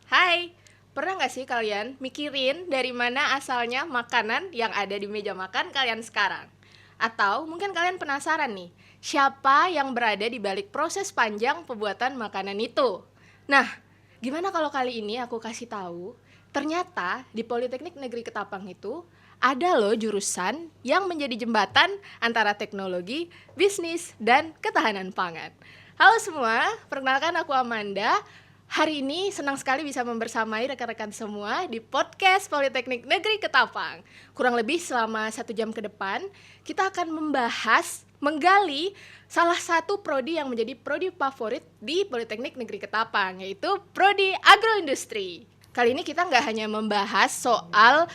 Hai, pernah nggak sih kalian mikirin dari mana asalnya makanan yang ada di meja makan kalian sekarang? Atau mungkin kalian penasaran nih, siapa yang berada di balik proses panjang pembuatan makanan itu? Nah, gimana kalau kali ini aku kasih tahu, ternyata di Politeknik Negeri Ketapang itu ada loh jurusan yang menjadi jembatan antara teknologi, bisnis, dan ketahanan pangan. Halo semua, perkenalkan aku Amanda. Hari ini senang sekali bisa membersamai rekan-rekan semua di podcast Politeknik Negeri Ketapang. Kurang lebih selama 1 jam ke depan, kita akan menggali salah satu prodi yang menjadi prodi favorit di Politeknik Negeri Ketapang, yaitu prodi agroindustri. Kali ini kita nggak hanya membahas soal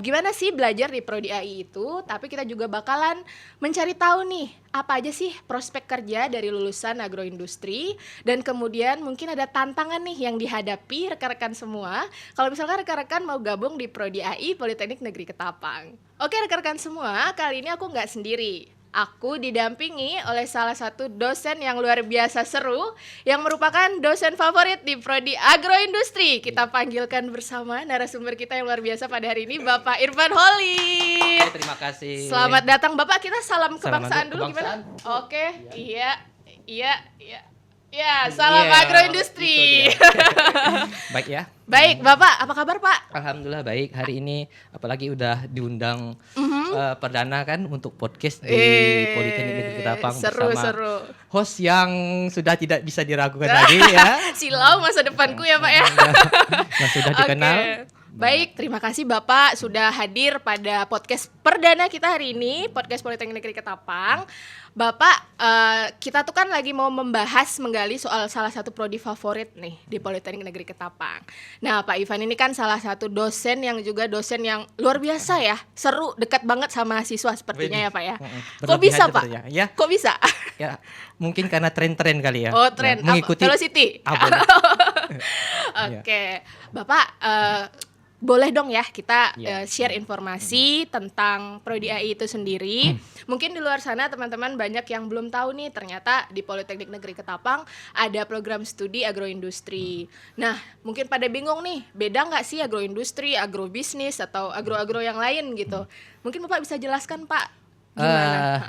gimana sih belajar di prodi AI itu, tapi kita juga bakalan mencari tahu nih apa aja sih prospek kerja dari lulusan agroindustri, dan kemudian mungkin ada tantangan nih yang dihadapi rekan-rekan semua kalau misalkan rekan-rekan mau gabung di prodi AI Politeknik Negeri Ketapang. Oke rekan-rekan semua, kali ini aku nggak sendiri. Aku didampingi oleh salah satu dosen yang luar biasa seru, yang merupakan dosen favorit di prodi agroindustri. Kita panggilkan bersama narasumber kita yang luar biasa pada hari ini, Bapak Irfan Holid. Terima kasih. Selamat datang Bapak, kita salam kebangsaan dulu kebangsaan. gimana? Oke, iya. Ya, salam agroindustri. Baik ya. Baik, Bapak, apa kabar Pak? Alhamdulillah baik. Hari ini apalagi udah diundang perdana kan untuk podcast di Politeknik Negeri Ketapang bersama Seru. host yang sudah tidak bisa diragukan lagi ya. Silau masa depanku ya Pak ya. Yang sudah dikenal. Oke. Baik, terima kasih Bapak sudah hadir pada podcast perdana kita hari ini, podcast Politeknik Negeri Ketapang. Bapak, kita tuh kan lagi mau menggali soal salah satu prodi favorit nih di Politeknik Negeri Ketapang. Nah, Pak Ivan ini kan salah satu dosen yang juga dosen yang luar biasa ya, seru, dekat banget sama siswa sepertinya ya Pak ya. Kok bisa Pak? Ya. Kok bisa? Ya, mungkin karena tren-tren kali ya. Oh, tren. Ya, mengikuti Velocity. Oke. Bapak, boleh dong ya kita share informasi tentang prodi AI itu sendiri. Mungkin di luar sana teman-teman banyak yang belum tahu nih, ternyata di Politeknik Negeri Ketapang ada program studi agroindustri. Nah, mungkin pada bingung nih, beda nggak sih agroindustri, agrobisnis, atau agro-agro yang lain gitu. Mungkin Bapak bisa jelaskan Pak, gimana?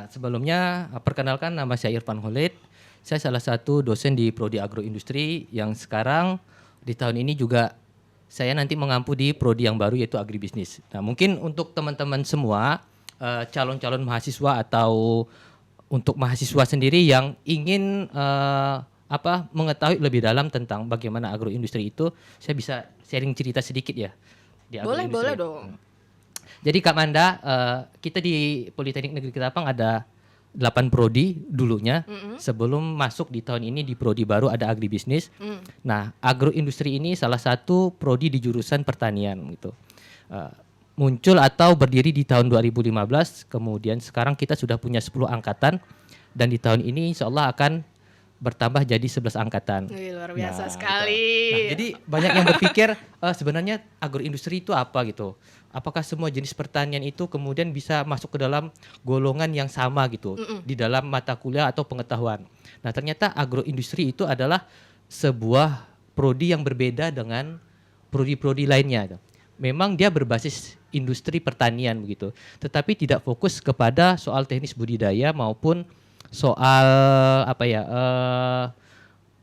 Sebelumnya perkenalkan, nama saya Irfan Holid. Saya salah satu dosen di prodi agroindustri yang sekarang di tahun ini juga saya nanti mengampu di prodi yang baru yaitu agribisnis. Nah, mungkin untuk teman-teman semua calon-calon mahasiswa atau untuk mahasiswa sendiri yang ingin mengetahui lebih dalam tentang bagaimana agroindustri itu, saya bisa sharing cerita sedikit ya di agroindustri. Boleh dong. Jadi Kak Manda, kita di Politeknik Negeri Ketapang ada 8 prodi dulunya. Sebelum masuk di tahun ini di prodi baru ada agribisnis. Nah, agroindustri ini salah satu prodi di jurusan pertanian gitu. Muncul atau berdiri di tahun 2015, kemudian sekarang kita sudah punya 10 angkatan, dan di tahun ini insya Allah akan bertambah jadi 11 angkatan. Luar biasa sekali. Nah, jadi banyak yang berpikir sebenarnya agroindustri itu apa gitu. Apakah semua jenis pertanian itu kemudian bisa masuk ke dalam golongan yang sama gitu di dalam mata kuliah atau pengetahuan. Nah, ternyata agroindustri itu adalah sebuah prodi yang berbeda dengan prodi-prodi lainnya. Memang dia berbasis industri pertanian begitu, tetapi tidak fokus kepada soal teknis budidaya maupun soal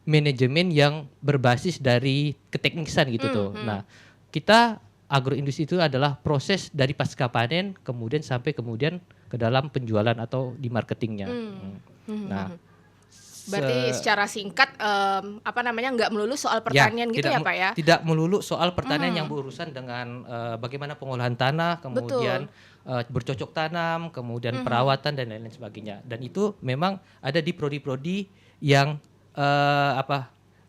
manajemen yang berbasis dari keteknisan gitu tuh. Nah, kita agroindustri itu adalah proses dari pasca panen kemudian sampai kemudian ke dalam penjualan atau di marketingnya. Nah, berarti secara singkat nggak melulu soal pertanian gitu ya Pak ya? Tidak melulu soal pertanian yang berurusan dengan bagaimana pengolahan tanah, kemudian bercocok tanam, kemudian perawatan dan lain-lain sebagainya. Dan itu memang ada di prodi-prodi yang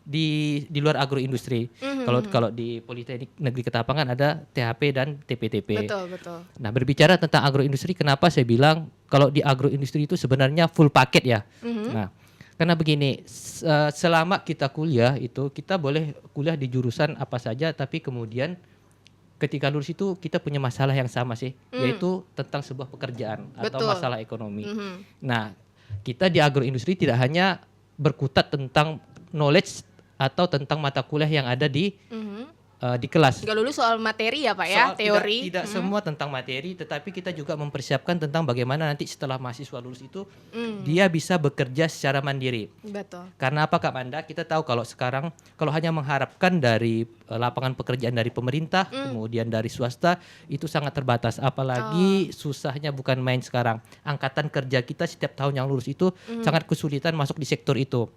di luar agroindustri. Kalau di Politeknik Negeri Ketapang kan ada THP dan TPTP. Betul. Nah, berbicara tentang agroindustri, kenapa saya bilang kalau di agroindustri itu sebenarnya full paket ya. Nah, karena begini, selama kita kuliah itu kita boleh kuliah di jurusan apa saja, tapi kemudian ketika lulus itu kita punya masalah yang sama sih, yaitu tentang sebuah pekerjaan atau masalah ekonomi. Nah, kita di agroindustri tidak hanya berkutat tentang knowledge atau tentang mata kuliah yang ada Mhm. di kelas. Nggak lulus soal materi ya Pak ya, Soal teori. tidak semua tentang materi, tetapi kita juga mempersiapkan tentang bagaimana nanti setelah mahasiswa lulus itu dia bisa bekerja secara mandiri. Betul. Karena apa Kak Manda? Kita tahu kalau sekarang kalau hanya mengharapkan dari lapangan pekerjaan dari pemerintah, kemudian dari swasta itu sangat terbatas. Apalagi susahnya bukan main sekarang. Angkatan kerja kita setiap tahun yang lulus itu sangat kesulitan masuk di sektor itu.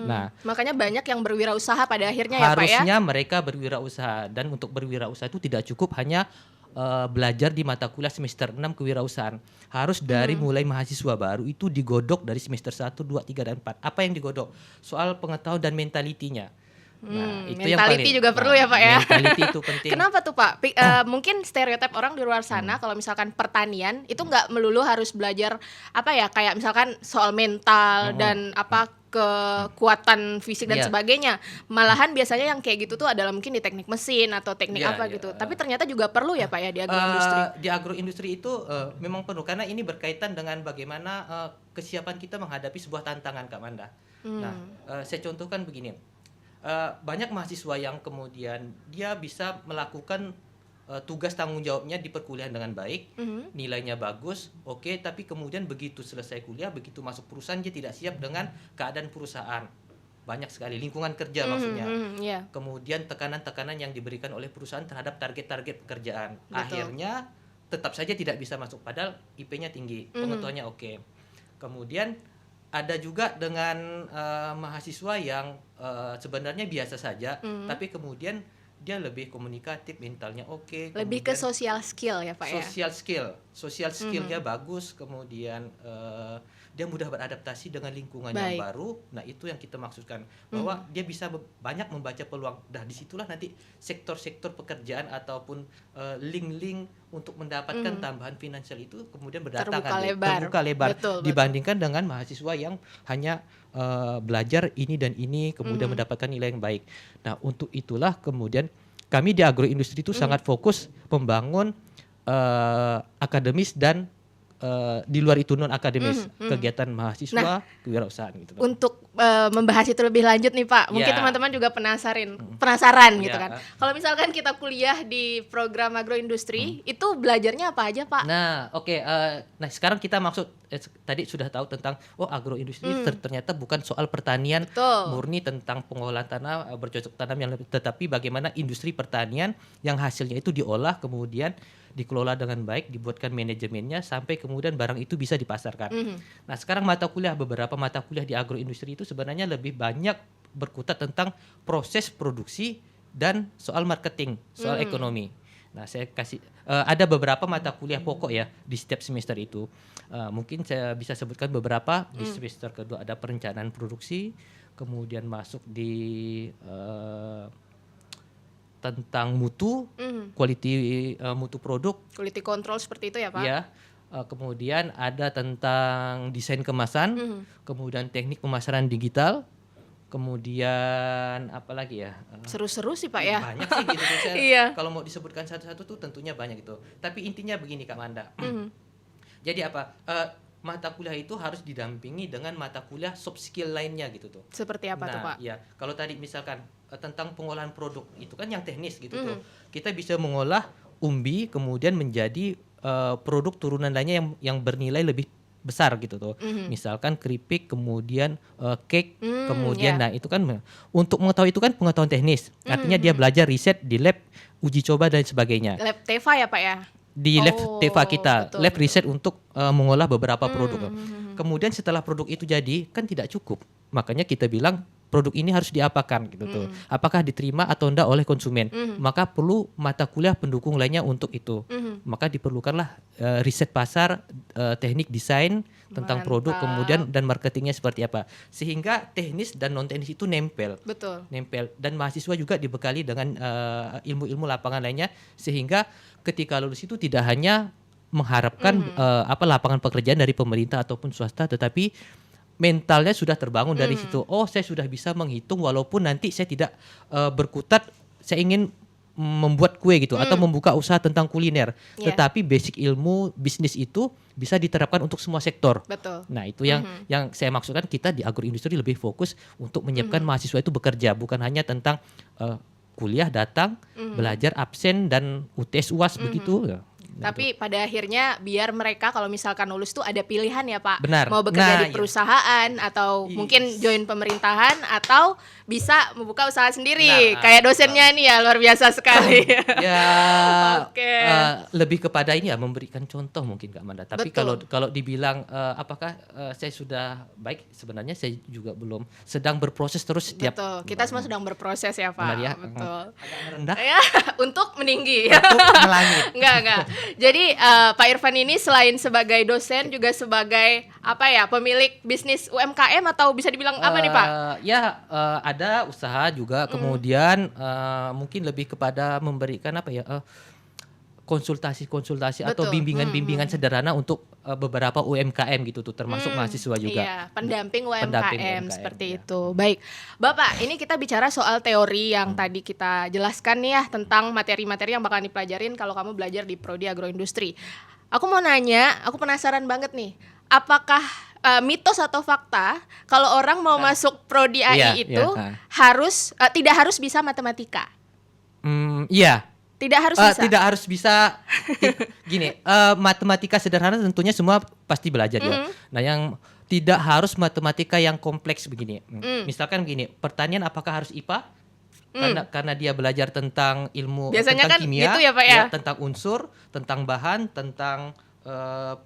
Nah, Makanya banyak yang berwirausaha pada akhirnya ya Pak ya. harusnya mereka berwirausaha, dan untuk berwirausaha itu tidak cukup hanya belajar di mata kuliah semester 6 kewirausahaan. Harus dari mulai mahasiswa baru itu digodok dari semester 1, 2, 3 dan 4. Apa yang digodok? Soal pengetahuan dan mentalitinya. Nah, itu yang Mentality paling juga perlu ya Pak ya. Mentality itu penting. Kenapa tuh Pak? Mungkin stereotip orang di luar sana kalau misalkan pertanian itu nggak melulu harus belajar apa ya, kayak misalkan soal mental dan apa kekuatan fisik dan Iya. sebagainya. Malahan biasanya yang kayak gitu tuh adalah mungkin di teknik mesin atau teknik Iya, apa iya. gitu. Tapi ternyata juga perlu ya Pak ya di agroindustri. Di agroindustri itu memang perlu karena ini berkaitan dengan bagaimana kesiapan kita menghadapi sebuah tantangan Kak Manda. Nah, saya contohkan begini. Banyak mahasiswa yang kemudian dia bisa melakukan tugas tanggung jawabnya di perkuliahan dengan baik, nilainya bagus, oke, tapi kemudian begitu selesai kuliah, begitu masuk perusahaan dia tidak siap dengan keadaan perusahaan. Banyak sekali lingkungan kerja maksudnya. Iya. Kemudian tekanan-tekanan yang diberikan oleh perusahaan terhadap target-target pekerjaan. Betul. Akhirnya tetap saja tidak bisa masuk padahal IP-nya tinggi, pengetahuannya oke. Kemudian ada juga dengan mahasiswa yang sebenarnya biasa saja, tapi kemudian dia lebih komunikatif, mentalnya oke. Lebih ke kemudian social skill ya Pak ya. social skillnya bagus, kemudian dia mudah beradaptasi dengan lingkungan Baik. yang baru. Nah, itu yang kita maksudkan bahwa dia bisa banyak membaca peluang. Nah, disitulah nanti sektor-sektor pekerjaan ataupun link-link untuk mendapatkan tambahan finansial itu kemudian berdatangan terbuka lebar Betul. dibandingkan dengan mahasiswa yang hanya belajar ini dan ini kemudian mendapatkan nilai yang baik. Nah, untuk itulah kemudian kami di agroindustri itu sangat fokus membangun akademis dan di luar itu non akademis, kegiatan mahasiswa, kewirausahaan gitu. Untuk membahas itu lebih lanjut nih Pak, mungkin Ya. teman-teman juga penasaran gitu Ya. kan. Kalau misalkan kita kuliah di program agroindustri, itu belajarnya apa aja Pak? Nah, oke. Nah, sekarang kita maksud tadi sudah tahu tentang agroindustri ternyata bukan soal pertanian Betul. murni tentang pengolahan tanah, bercocok tanam yang lebih, tetapi bagaimana industri pertanian yang hasilnya itu diolah kemudian dikelola dengan baik, dibuatkan manajemennya sampai kemudian barang itu bisa dipasarkan. Nah, sekarang beberapa mata kuliah di agroindustri itu sebenarnya lebih banyak berkutat tentang proses produksi dan soal marketing, soal ekonomi. Nah, saya kasih ada beberapa mata kuliah pokok ya di setiap semester itu. Mungkin saya bisa sebutkan beberapa. Di semester kedua ada perencanaan produksi, kemudian masuk di tentang mutu, quality mutu produk, Quality control seperti itu ya Pak? ya. Kemudian ada tentang desain kemasan, kemudian teknik pemasaran digital, kemudian apa lagi ya? Seru-seru sih Pak ya. Banyak sih gitu. Saya, Iya. kalau mau disebutkan satu-satu tuh tentunya banyak gitu. Tapi intinya begini Kak Manda. Jadi apa? Mata kuliah itu harus didampingi dengan mata kuliah soft skill lainnya gitu tuh. Seperti apa tuh Pak? Ya, kalau tadi misalkan tentang pengolahan produk itu kan yang teknis gitu tuh. Kita bisa mengolah umbi kemudian menjadi produk turunan lainnya yang bernilai lebih besar gitu tuh. Misalkan keripik, kemudian cake, kemudian nah itu kan untuk mengetahui itu kan pengetahuan teknis. Artinya dia belajar riset di lab, uji coba dan sebagainya. Lab Teva ya Pak ya? Di lab Teva kita, betul, lab riset untuk mengolah beberapa produk. Kemudian setelah produk itu jadi kan tidak cukup, makanya kita bilang produk ini harus diapakan gitu tuh. Apakah diterima atau enggak oleh konsumen? Maka perlu mata kuliah pendukung lainnya untuk itu. Maka diperlukanlah riset pasar, teknik desain tentang produk, kemudian dan marketingnya seperti apa. Sehingga teknis dan non teknis itu nempel. Betul. Dan mahasiswa juga dibekali dengan ilmu-ilmu lapangan lainnya sehingga ketika lulus itu tidak hanya mengharapkan lapangan pekerjaan dari pemerintah ataupun swasta, tetapi mentalnya sudah terbangun dari situ. Oh, saya sudah bisa menghitung walaupun nanti saya tidak berkutat, saya ingin membuat kue gitu atau membuka usaha tentang kuliner. Iya. Tetapi basic ilmu bisnis itu bisa diterapkan untuk semua sektor. Betul. Nah, itu yang saya maksudkan, kita di agroindustri lebih fokus untuk menyiapkan mahasiswa itu bekerja, bukan hanya tentang kuliah datang, belajar absen dan UTS UAS begitu. Ya. Tapi pada akhirnya biar mereka kalau misalkan lulus tuh ada pilihan ya Pak. Benar. Mau bekerja Nah, di perusahaan atau mungkin join pemerintahan atau bisa membuka usaha sendiri. Nah, Kayak dosennya nih ya, luar biasa sekali. Ya, Oke. lebih kepada ini ya, memberikan contoh mungkin Kak Manda. Tapi Betul. kalau dibilang apakah saya sudah baik, sebenarnya saya juga belum, sedang berproses terus setiap. Betul. Kita semua sedang berproses ya Pak. Benar ya. Betul. Agak merendah Ya, untuk meninggi. untuk melangit. Enggak. Jadi Pak Irfan ini selain sebagai dosen juga sebagai apa ya, pemilik bisnis UMKM atau bisa dibilang apa nih Pak? Ya, ada usaha juga, kemudian mungkin lebih kepada memberikan apa ya, konsultasi atau Betul. bimbingan sederhana untuk beberapa UMKM gitu tuh, termasuk mahasiswa juga. Iya, pendamping UMKM, Pendamping UMKM, seperti ya. itu. Baik, Bapak, ini kita bicara soal teori yang tadi kita jelaskan nih ya, tentang materi-materi yang bakal dipelajarin kalau kamu belajar di Prodi Agroindustri. Aku mau nanya, aku penasaran banget nih, apakah mitos atau fakta kalau orang mau masuk Prodi AI Iya, itu iya. tidak harus bisa matematika? Iya. Tidak harus bisa. Tidak harus bisa. Gini, matematika sederhana tentunya semua pasti belajar ya. Nah, yang tidak harus matematika yang kompleks begini. Misalkan gini, pertanian apakah harus IPA? Karena dia belajar tentang ilmu, Biasanya tentang kan kimia, gitu ya, Pak ya? tentang unsur, tentang bahan, tentang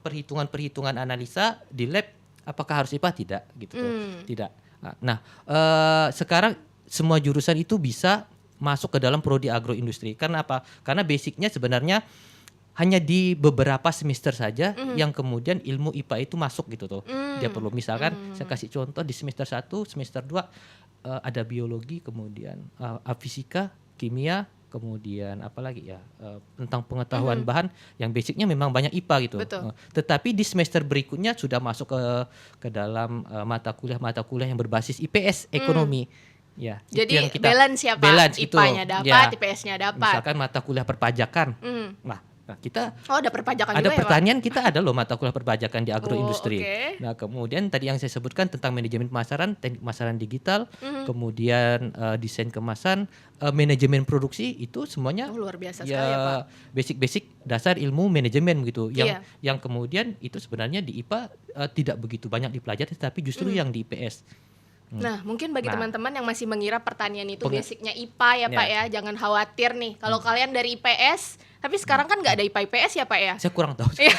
perhitungan analisa di lab. Apakah harus IPA? Tidak, gitu tuh. Tidak. Nah, sekarang semua jurusan itu bisa masuk ke dalam prodi agroindustri. Karena apa? Karena basicnya sebenarnya hanya di beberapa semester saja yang kemudian ilmu IPA itu masuk gitu tuh. Dia perlu, misalkan saya kasih contoh, di semester 1, semester 2 ada biologi, kemudian fisika, kimia, kemudian apalagi ya, tentang pengetahuan bahan yang basicnya memang banyak IPA gitu. Betul. Tetapi di semester berikutnya sudah masuk ke dalam mata kuliah yang berbasis IPS, ekonomi. Ya, itu Jadi yang kita balance ya Pak, balance gitu. IPA-nya dapat, Ya. IPS-nya dapat. Misalkan mata kuliah perpajakan. Nah, kita Oh, ada perpajakan ada juga ya Pak? pertanian, kita ada loh mata kuliah perpajakan di agroindustri. oke. Nah, kemudian tadi yang saya sebutkan tentang manajemen pemasaran, teknik pemasaran digital, kemudian desain kemasan, manajemen produksi, itu semuanya Oh, luar biasa sekali ya Pak. basic dasar ilmu manajemen gitu. Iya. Yang kemudian itu sebenarnya di IPA tidak begitu banyak dipelajari, tapi justru yang di IPS. Nah, mungkin bagi Nah. teman-teman yang masih mengira pertanian itu Pengen- basicnya IPA ya Pak ya, jangan khawatir nih. Kalau kalian dari IPS, tapi sekarang kan nggak ada IPA IPS ya Pak ya. Saya kurang tahu. Iya.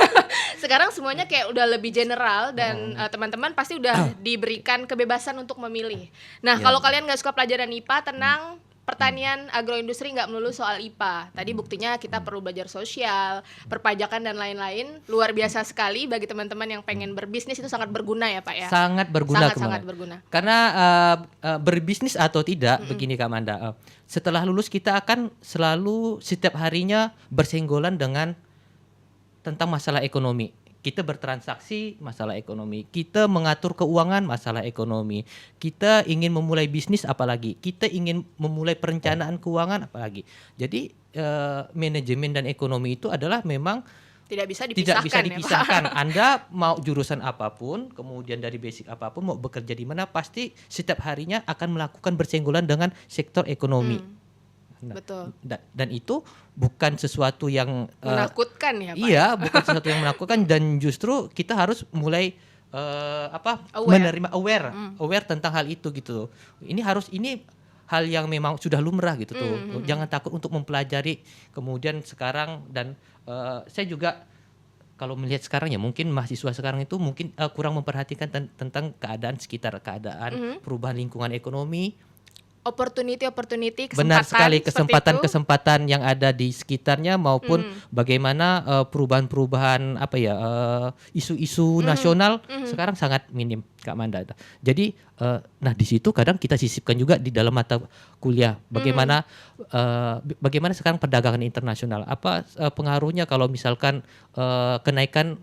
Sekarang semuanya kayak udah lebih general dan teman-teman pasti udah diberikan kebebasan untuk memilih. Nah, Ya. kalau kalian nggak suka pelajaran IPA, tenang. Pertanian agroindustri nggak melulu soal IPA. Tadi buktinya kita perlu belajar sosial, perpajakan dan lain-lain. Luar biasa sekali bagi teman-teman yang pengen berbisnis, itu sangat berguna ya Pak ya. Sangat berguna Sangat kemarin. berguna. Karena berbisnis atau tidak, begini Kak Manda, setelah lulus kita akan selalu setiap harinya bersenggolan dengan tentang masalah ekonomi. Kita bertransaksi, masalah ekonomi. Kita mengatur keuangan, masalah ekonomi. Kita ingin memulai bisnis, apalagi. Kita ingin memulai perencanaan keuangan, apalagi. Jadi manajemen dan ekonomi itu adalah memang Tidak bisa tidak dipisahkan bisa ya Pak. dipisahkan. Anda mau jurusan apapun, kemudian dari basic apapun, mau bekerja di mana, pasti setiap harinya akan melakukan bersenggolan dengan sektor ekonomi. Nah, Betul. dan itu bukan sesuatu yang Menakutkan ya Pak. iya, bukan sesuatu yang menakutkan, dan justru kita harus mulai Aware. menerima aware tentang hal itu gitu. Ini hal yang memang sudah lumrah gitu tuh. Jangan takut untuk mempelajari. Kemudian sekarang dan saya juga kalau melihat sekarang ya, mungkin mahasiswa sekarang itu mungkin kurang memperhatikan tentang keadaan sekitar, perubahan lingkungan ekonomi. Opportunity, kesempatan. Benar sekali, seperti itu. kesempatan yang ada di sekitarnya maupun bagaimana perubahan-perubahan isu-isu nasional sekarang sangat minim Kak Manda. Jadi nah di situ kadang kita sisipkan juga di dalam mata kuliah bagaimana sekarang perdagangan internasional, apa pengaruhnya kalau misalkan kenaikan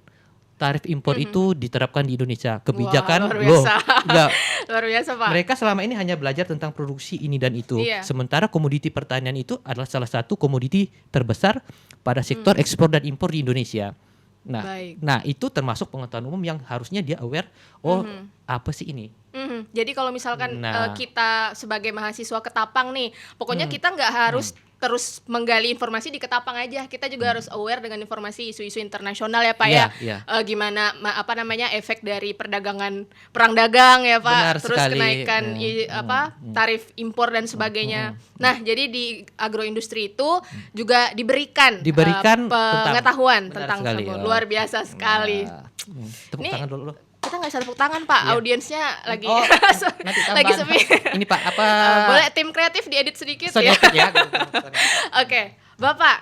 tarif impor itu diterapkan di Indonesia. Kebijakan Wah, luar biasa. enggak, Luar biasa, Pak. mereka selama ini hanya belajar tentang produksi ini dan itu. Iya. Sementara komoditi pertanian itu adalah salah satu komoditi terbesar pada sektor ekspor dan impor di Indonesia. Nah, Baik. itu termasuk pengetahuan umum yang harusnya dia aware. Apa sih ini? Jadi kalau misalkan Nah. kita sebagai mahasiswa Ketapang nih, pokoknya kita nggak harus terus menggali informasi di Ketapang aja. Kita juga harus aware dengan informasi isu-isu internasional ya Pak Iya, ya. iya. Gimana efek dari perdagangan perang dagang ya Pak. Benar Terus sekali. kenaikan tarif impor dan sebagainya. Nah, jadi di agroindustri itu juga diberikan pengetahuan benar tentang sekali, tersebut. ya. Luar biasa sekali. Tepuk Ini tangan dulu loh. Kita nggak bisa tepuk tangan Pak, Iya. audiensnya lagi Oh, nanti lagi tambahan. sepi. Ini Pak apa? Boleh tim kreatif diedit sedikit ya. Sedikit ya. Oke, Bapak.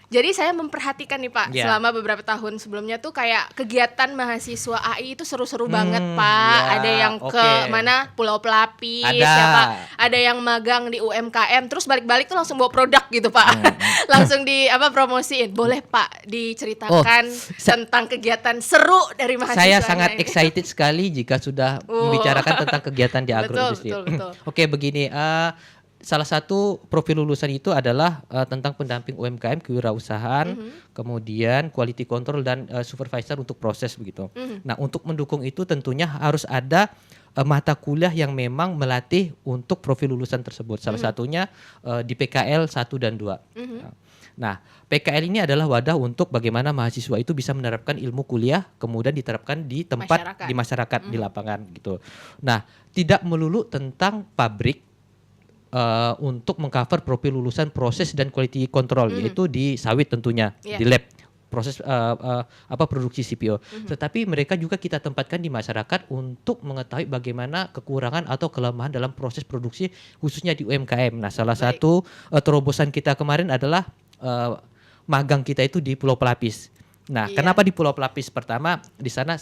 Jadi saya memperhatikan nih Pak, Iya. selama beberapa tahun sebelumnya tuh kayak kegiatan mahasiswa AI itu seru-seru banget Pak. iya, Ada yang ke oke. mana Pulau Pelapis Ada. ya Pak. Ada yang magang di UMKM, terus balik-balik tuh langsung bawa produk gitu Pak. Langsung promosiin. Boleh Pak diceritakan tentang kegiatan seru dari mahasiswa? Saya sangat excited sekali jika sudah membicarakan tentang kegiatan di agroindustri. Betul. Oke, begini. Salah satu profil lulusan itu adalah tentang pendamping UMKM kewirausahaan, kemudian quality control dan supervisor untuk proses begitu. Nah, untuk mendukung itu tentunya harus ada mata kuliah yang memang melatih untuk profil lulusan tersebut. Salah satunya di PKL 1 dan 2. Nah, PKL ini adalah wadah untuk bagaimana mahasiswa itu bisa menerapkan ilmu kuliah kemudian diterapkan di tempat di masyarakat di lapangan gitu. Nah, tidak melulu tentang pabrik untuk mengcover profil lulusan proses dan quality control yaitu di sawit tentunya di lab proses produksi CPO. Tetapi mereka juga kita tempatkan di masyarakat untuk mengetahui bagaimana kekurangan atau kelemahan dalam proses produksi khususnya di UMKM. Nah, salah satu terobosan kita kemarin adalah magang kita itu di Pulau Pelapis. Nah, kenapa di Pulau Pelapis? Pertama, di sana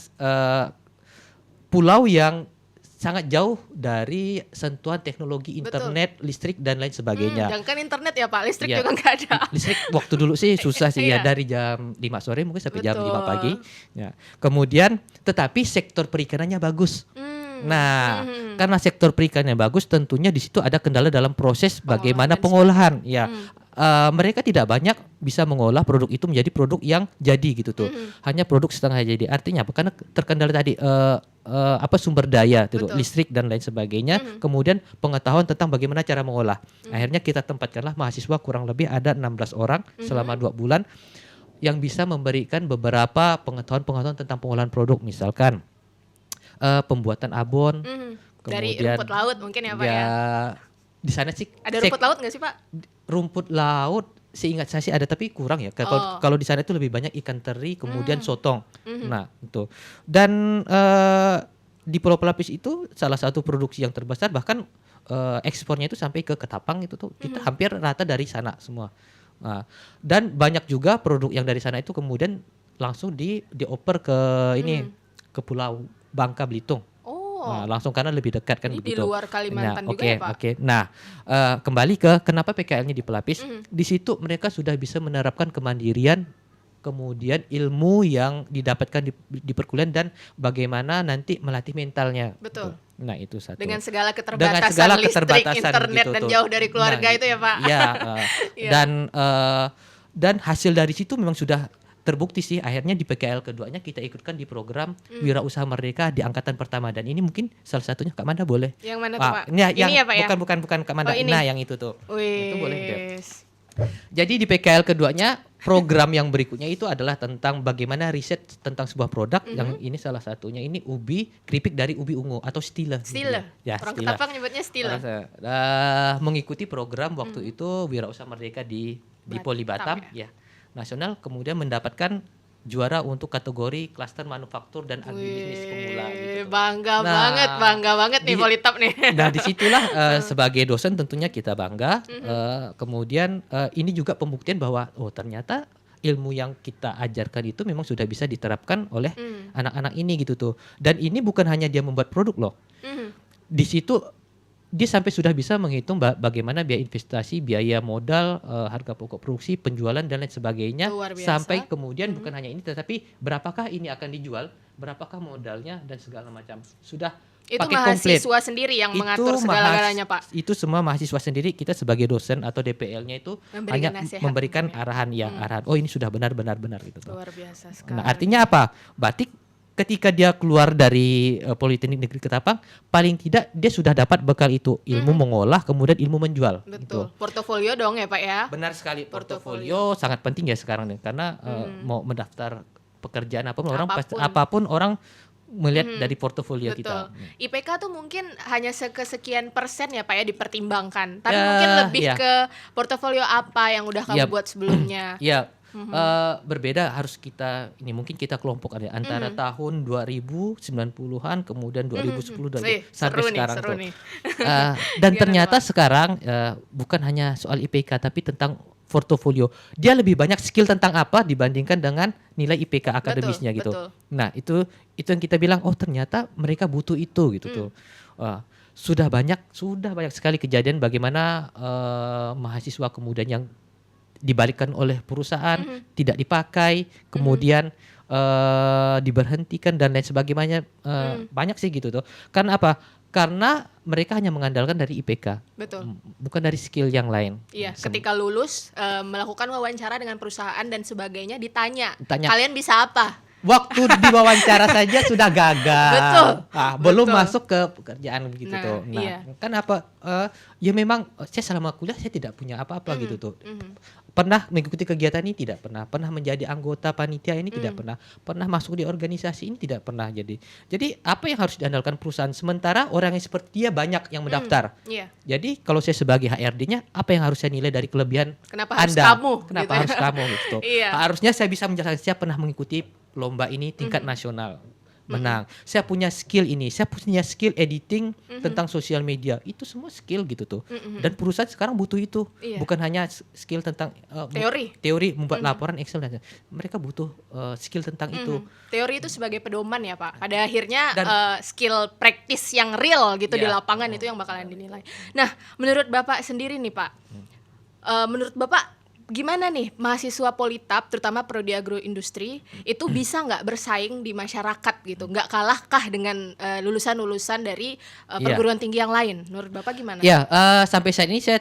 pulau yang sangat jauh dari sentuhan teknologi internet, listrik dan lain sebagainya. Jangan kan internet ya Pak, listrik juga nggak ada. Listrik waktu dulu sih susah sih ya, dari jam 5 sore mungkin sampai jam 5 pagi. Ya. Kemudian tetapi sektor perikanannya bagus. Nah, karena sektor perikanannya bagus, tentunya di situ ada kendala dalam proses bagaimana pengolahan. Ya, mereka tidak banyak bisa mengolah produk itu menjadi produk yang jadi gitu tuh. Hanya produk setengah jadi. Artinya apa? Karena terkendala tadi sumber daya, gitu, listrik dan lain sebagainya. Kemudian pengetahuan tentang bagaimana cara mengolah. Akhirnya kita tempatkanlah mahasiswa kurang lebih ada 16 orang selama 2 bulan yang bisa memberikan beberapa pengetahuan tentang pengolahan produk, misalkan pembuatan abon, dari kemudian rumput laut mungkin ya Pak ya. Di sana sih Ada rumput laut nggak sih Pak? rumput laut seingat saya sih ada tapi kurang ya. Kalau di sana itu lebih banyak ikan teri kemudian sotong. Nah, itu. Dan di Pulau Pelapis itu salah satu produksi yang terbesar, bahkan ekspornya itu sampai ke Ketapang itu tuh kita hampir rata dari sana semua. Nah, dan banyak juga produk yang dari sana itu kemudian langsung dioper ke ke Pulau Bangka Belitung. Nah, langsung karena lebih dekat kan ini begitu. Di luar Kalimantan juga ya Pak. Nah, kembali ke kenapa PKL-nya di Pelapis. Di situ mereka sudah bisa menerapkan kemandirian, kemudian ilmu yang didapatkan di perkuliahan dan bagaimana nanti melatih mentalnya. Betul. Nah, itu satu. Dengan segala keterbatasan listrik, internet gitu dan tuh. jauh dari keluarga itu ya Pak. Iya. Iya. Dan hasil dari situ memang sudah terbukti sih. Akhirnya di PKL keduanya kita ikutkan di program Wirausaha Merdeka di angkatan pertama, dan ini mungkin salah satunya Kak Manda boleh. Yang mana tuh Pak? Ini ya Pak ya? Bukan Kak Manda. ini. Nah, yang itu tuh. Itu boleh deh. Wis. Jadi di PKL keduanya program yang berikutnya itu adalah tentang bagaimana riset tentang sebuah produk. Yang ini salah satunya ini ubi keripik dari ubi ungu atau stila. Stila. Ya, Orang stila. Ketapang nyebutnya stila. Mengikuti program waktu itu Wirausaha Merdeka di Poli Batam ya. Nasional, kemudian mendapatkan juara untuk kategori klaster manufaktur dan agribisnis pemula gitu. Bangga banget nih Politap nih. Nah, disitulah sebagai dosen tentunya kita bangga. Kemudian ini juga pembuktian bahwa ternyata ilmu yang kita ajarkan itu memang sudah bisa diterapkan oleh anak-anak ini gitu tuh. Dan ini bukan hanya dia membuat produk loh. Di situ dia sampai sudah bisa menghitung bagaimana biaya investasi, biaya modal, harga pokok produksi, penjualan dan lain sebagainya. Luar biasa. Sampai kemudian bukan hanya ini, tetapi berapakah ini akan dijual, berapakah modalnya dan segala macam. Sudah Itu pakai komplit. mahasiswa sendiri yang Itu mengatur segala-galanya, Pak. Itu semua mahasiswa sendiri. Kita sebagai dosen atau DPL-nya itu Memberikan hanya nasihat, memberikan ya. arahan, arahan. Oh, ini sudah benar gitu. Luar biasa sekali. Nah, artinya apa? Batik ketika dia keluar dari Politeknik Negeri Ketapang, paling tidak dia sudah dapat bekal itu, ilmu mengolah, kemudian ilmu menjual. Betul. Portofolio dong ya, Pak ya. Benar sekali. Portofolio sangat penting ya sekarang nih, karena mau mendaftar pekerjaan apapun orang melihat dari portofolio kita. IPK tuh mungkin hanya sekian persen ya Pak ya dipertimbangkan. Tapi Ya, mungkin lebih ya. ke portofolio apa yang udah kamu Ya. buat sebelumnya. Ya, berbeda harus ini mungkin kita kelompokkan ya antara tahun 2090-an kemudian 2010 sampai seru sekarang seru tuh. nih. Dan Gimana, ternyata Pak? sekarang bukan hanya soal IPK tapi tentang portofolio. Dia lebih banyak skill tentang apa dibandingkan dengan nilai IPK akademisnya gitu. betul. Nah, itu yang kita bilang, oh ternyata mereka butuh itu gitu tuh. Sudah banyak sekali kejadian bagaimana mahasiswa kemudian yang dibalikkan oleh perusahaan, tidak dipakai, kemudian diberhentikan dan lain sebagainya. Banyak sih gitu tuh. Karena apa? Karena mereka hanya mengandalkan dari IPK, Betul. bukan dari skill yang lain. Iya, ketika lulus melakukan wawancara dengan perusahaan dan sebagainya ditanya, Tanya. kalian bisa apa? Waktu diwawancara saja sudah gagal. Betul. Belum Betul. masuk ke pekerjaan begitu Nah, tuh. Nah, iya. kan apa? Ya memang saya selama kuliah saya tidak punya apa-apa gitu tuh. Pernah mengikuti kegiatan ini tidak pernah. Pernah menjadi anggota panitia ini tidak pernah. Pernah masuk di organisasi ini tidak pernah. Jadi apa yang harus diandalkan perusahaan? Sementara orang yang seperti dia banyak yang mendaftar. Iya. Jadi kalau saya sebagai HRD-nya, apa yang harus saya nilai dari kelebihan Kenapa harus Anda? kamu? Kenapa Gitu. harus kamu gitu? Iya. Harusnya saya bisa menjelaskan, saya pernah mengikuti lomba ini tingkat nasional, menang. Saya punya skill ini, saya punya skill editing tentang sosial media. Itu semua skill gitu tuh. Dan perusahaan sekarang butuh itu. Iya. Bukan hanya skill tentang teori membuat laporan Excel dan mereka butuh skill tentang itu. Teori itu sebagai pedoman ya Pak. Pada akhirnya Dan- skill praktis yang real gitu di Ya. lapangan itu yang bakalan dinilai. Nah, menurut Bapak sendiri nih Pak, menurut Bapak gimana nih mahasiswa Politap, terutama prodi agroindustri, itu bisa nggak bersaing di masyarakat gitu? Nggak kalahkah dengan lulusan-lulusan dari perguruan tinggi yang lain? Menurut Bapak gimana? Ya, sampai saat ini saya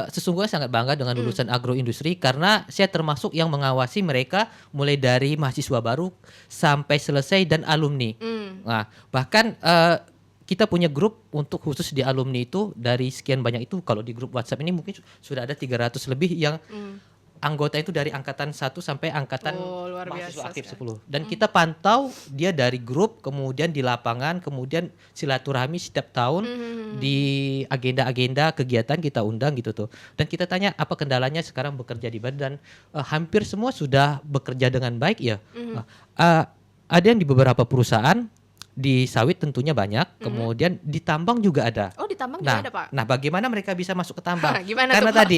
sesungguhnya sangat bangga dengan lulusan agroindustri karena saya termasuk yang mengawasi mereka mulai dari mahasiswa baru sampai selesai dan alumni. Nah, bahkan kita punya grup untuk khusus di alumni itu dari sekian banyak itu. Kalau di grup WhatsApp ini mungkin sudah ada 300 lebih yang anggota itu dari angkatan 1 sampai angkatan luar mahasiswa biasa aktif sekali. 10. Dan kita pantau dia dari grup, kemudian di lapangan, kemudian silaturahmi setiap tahun di agenda-agenda kegiatan kita undang gitu tuh. Dan kita tanya apa kendalanya sekarang bekerja di badan. Hampir semua sudah bekerja dengan baik ya. Ada yang di beberapa perusahaan, di sawit tentunya banyak, kemudian di tambang juga ada. Oh, di tambang juga ada Pak? Nah, bagaimana mereka bisa masuk ke tambang? Gimana Karena tuh, Pak? tadi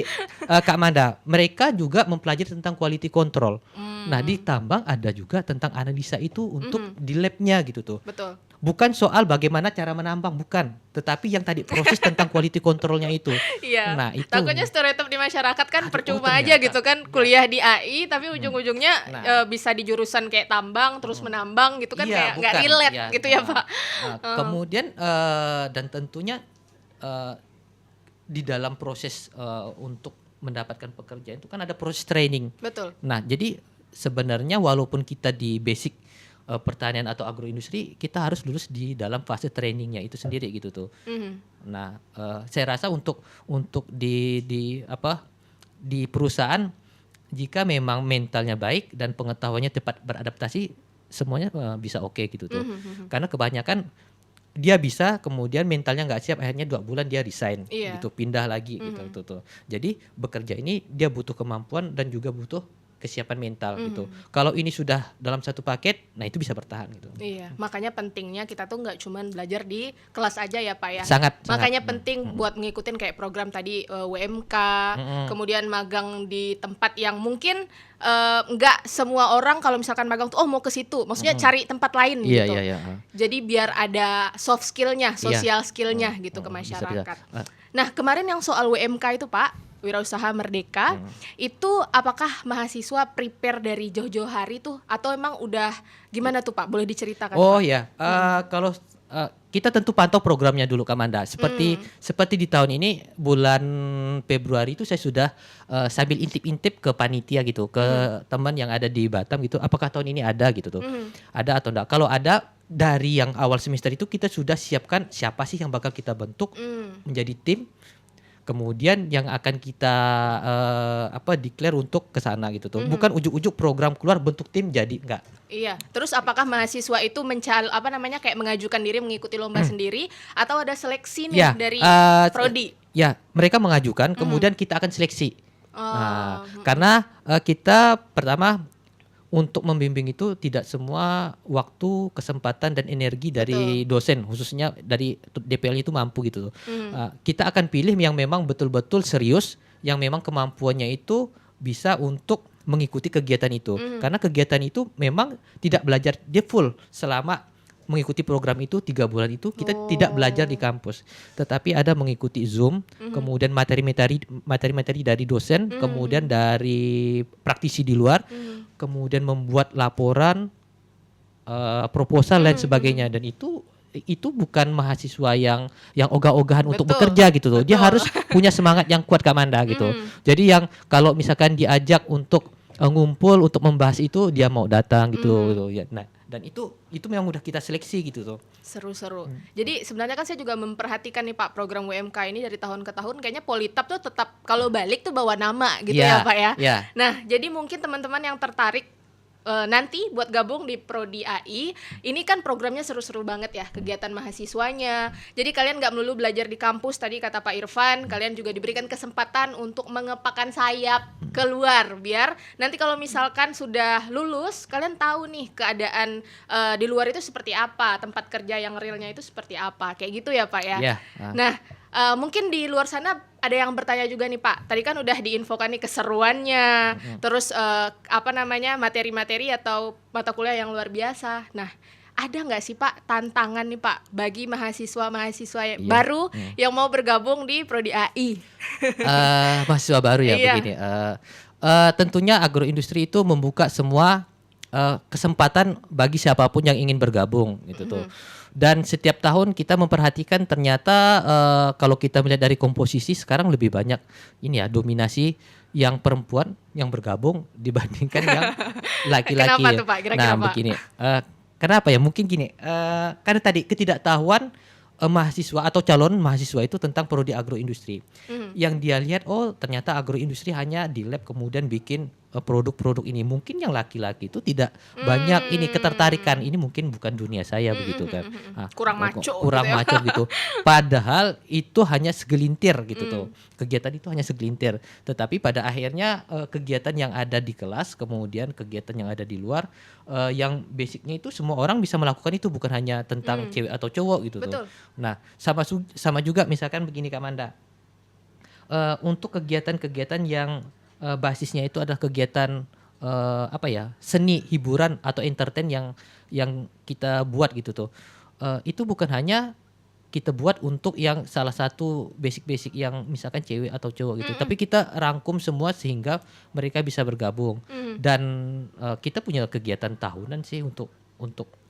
Kak Manda, mereka juga mempelajari tentang quality control. Nah, di tambang ada juga tentang analisa itu untuk di labnya gitu tuh. Betul. Bukan soal bagaimana cara menambang, bukan, tetapi yang tadi proses tentang quality controlnya itu. Iya. Nah, itu Takutnya stereotip di masyarakat kan Aduh, percuma oh, aja ternyata. gitu kan kuliah di AI tapi ujung-ujungnya Nah. bisa di jurusan kayak tambang terus menambang gitu kan Iya, kayak nggak bukan. relate Iya, gitu ya nah. Pak. Nah, kemudian dan tentunya di dalam proses untuk mendapatkan pekerjaan itu kan ada proses training. Betul. Nah, jadi sebenarnya walaupun kita di basic pertanian atau agroindustri, kita harus lulus di dalam fase trainingnya itu sendiri gitu tuh. Nah, saya rasa untuk di perusahaan, jika memang mentalnya baik dan pengetahuannya tepat beradaptasi, semuanya bisa oke gitu tuh. Karena kebanyakan dia bisa kemudian mentalnya nggak siap, akhirnya 2 bulan dia resign Iya. gitu, pindah lagi gitu tuh. Jadi bekerja ini dia butuh kemampuan dan juga butuh kesiapan mental gitu. Kalau ini sudah dalam satu paket, nah itu bisa bertahan gitu. Iya, makanya pentingnya kita tuh nggak cuman belajar di kelas aja ya Pak ya. Sangat. Makanya penting buat ngikutin kayak program tadi WMK, kemudian magang di tempat yang mungkin nggak semua orang kalau misalkan magang tuh mau ke situ, maksudnya cari tempat lain Iya, gitu. iya. Jadi biar ada soft skillnya, sosial skillnya gitu ke Bisa. masyarakat. Nah kemarin yang soal WMK itu Pak, Wirausaha Merdeka, itu apakah mahasiswa prepare dari jauh-jauh hari tuh atau emang udah gimana tuh Pak? Boleh diceritakan? Oh Pak? ya, kalau kita tentu pantau programnya dulu Kak Manda. Seperti di tahun ini bulan Februari itu saya sudah sambil intip-intip ke panitia gitu, ke teman yang ada di Batam gitu. Apakah tahun ini ada gitu tuh? Ada atau enggak? Kalau ada, dari yang awal semester itu kita sudah siapkan siapa sih yang bakal kita bentuk menjadi tim. Kemudian yang akan kita declare untuk ke sana gitu tuh. Bukan ujuk-ujuk program keluar bentuk tim jadi enggak. Iya. Terus apakah mahasiswa itu kayak mengajukan diri mengikuti lomba sendiri atau ada seleksi nih dari prodi? Ya, mereka mengajukan kemudian kita akan seleksi. Nah, karena kita pertama untuk membimbing itu tidak semua waktu, kesempatan dan energi dari dosen, khususnya dari DPL itu mampu gitu. Kita akan pilih yang memang betul-betul serius, yang memang kemampuannya itu bisa untuk mengikuti kegiatan itu. Karena kegiatan itu memang tidak belajar dia full selama mengikuti program itu 3 bulan itu kita tidak belajar di kampus, tetapi ada mengikuti Zoom, kemudian materi-materi dari dosen, kemudian dari praktisi di luar, kemudian membuat laporan, proposal dan sebagainya, dan itu bukan mahasiswa yang ogah-ogahan untuk bekerja gitu loh. Dia harus punya semangat yang kuat Kak Manda gitu. Jadi yang kalau misalkan diajak untuk ngumpul untuk membahas itu dia mau datang gitu ya. Nah, dan itu memang udah kita seleksi gitu tuh. Seru-seru. Jadi sebenarnya kan saya juga memperhatikan nih Pak program WMK ini dari tahun ke tahun kayaknya Politap tuh tetap kalau balik tuh bawa nama gitu ya Pak ya. Yeah. Nah, jadi mungkin teman-teman yang tertarik nanti buat gabung di Prodi AI, ini kan programnya seru-seru banget ya, kegiatan mahasiswanya. Jadi kalian nggak melulu belajar di kampus tadi kata Pak Irfan, kalian juga diberikan kesempatan untuk mengepakkan sayap keluar biar nanti kalau misalkan sudah lulus, kalian tahu nih keadaan di luar itu seperti apa, tempat kerja yang realnya itu seperti apa, kayak gitu ya Pak ya. Yeah. Nah, mungkin di luar sana ada yang bertanya juga nih Pak. Tadi kan udah diinfokan nih keseruannya, terus materi-materi atau mata kuliah yang luar biasa. Nah, ada nggak sih Pak tantangan nih Pak bagi mahasiswa-mahasiswa baru yang mau bergabung di Prodi AI? Mahasiswa baru ya begini. Tentunya agroindustri itu membuka semua kesempatan bagi siapapun yang ingin bergabung gitu tuh. Dan setiap tahun kita memperhatikan ternyata kalau kita melihat dari komposisi sekarang lebih banyak dominasi yang perempuan yang bergabung dibandingkan yang laki-laki. Kenapa tuh Pak? Kira-kira Pak? Begini. Kenapa ya? Mungkin gini. Karena tadi ketidaktahuan mahasiswa atau calon mahasiswa itu tentang prodi agroindustri. Yang dia lihat ternyata agroindustri hanya di lab kemudian bikin produk-produk ini. Mungkin yang laki-laki itu tidak banyak ini ketertarikan. Ini mungkin bukan dunia saya begitu kan. Kurang maco. Kurang gitu ya. maco gitu. Padahal itu hanya segelintir gitu tuh. Kegiatan itu hanya segelintir. Tetapi pada akhirnya kegiatan yang ada di kelas, kemudian kegiatan yang ada di luar, yang basicnya itu semua orang bisa melakukan itu, bukan hanya tentang cewek atau cowok gitu. Betul. Tuh. Nah, sama juga misalkan begini Kak Manda. Untuk kegiatan-kegiatan yang basisnya itu adalah kegiatan seni, hiburan atau entertain yang kita buat gitu tuh. Itu bukan hanya kita buat untuk yang salah satu basic-basic yang misalkan cewek atau cowok gitu, tapi kita rangkum semua sehingga mereka bisa bergabung. Dan kita punya kegiatan tahunan sih untuk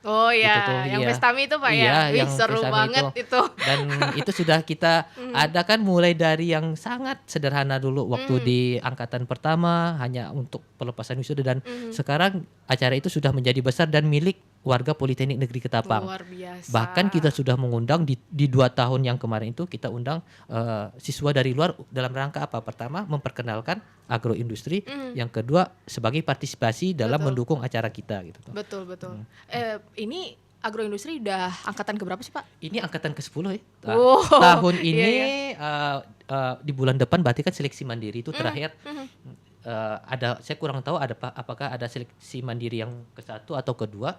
Oh iya, itu tuh, yang Pestami itu Pak iya, ya. Wih, yang seru Pestami banget itu. Dan itu sudah kita ada kan mulai dari yang sangat sederhana dulu waktu di angkatan pertama hanya untuk pelepasan wisuda, dan sekarang acara itu sudah menjadi besar dan milik warga Politeknik Negeri Ketapang. Luar biasa. Bahkan kita sudah mengundang di 2 tahun yang kemarin itu kita undang siswa dari luar dalam rangka apa? Pertama memperkenalkan agroindustri, yang kedua sebagai partisipasi dalam mendukung acara kita gitu. Betul. Ini agroindustri udah angkatan keberapa sih Pak? Ini angkatan ke-10 ya. Oh, Tahun ini iya. di bulan depan berarti kan seleksi mandiri itu terakhir. saya kurang tahu apakah ada seleksi mandiri yang ke-1 atau kedua.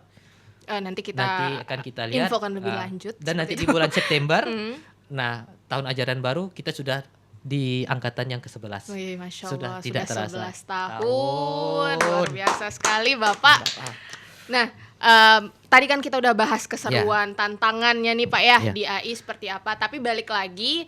Nanti Nanti akan kita lihat infokan lebih lanjut. dan nanti di bulan September Hmm. tahun ajaran baru kita sudah di angkatan yang ke-11. Wih, Masya Sudah Allah, tidak sudah terasa. 11 tahun. Luar biasa sekali Bapak. Ah, Nah, tadi kan kita udah bahas keseruan, tantangannya nih Pak ya, Ya. di AI seperti apa. Tapi balik lagi,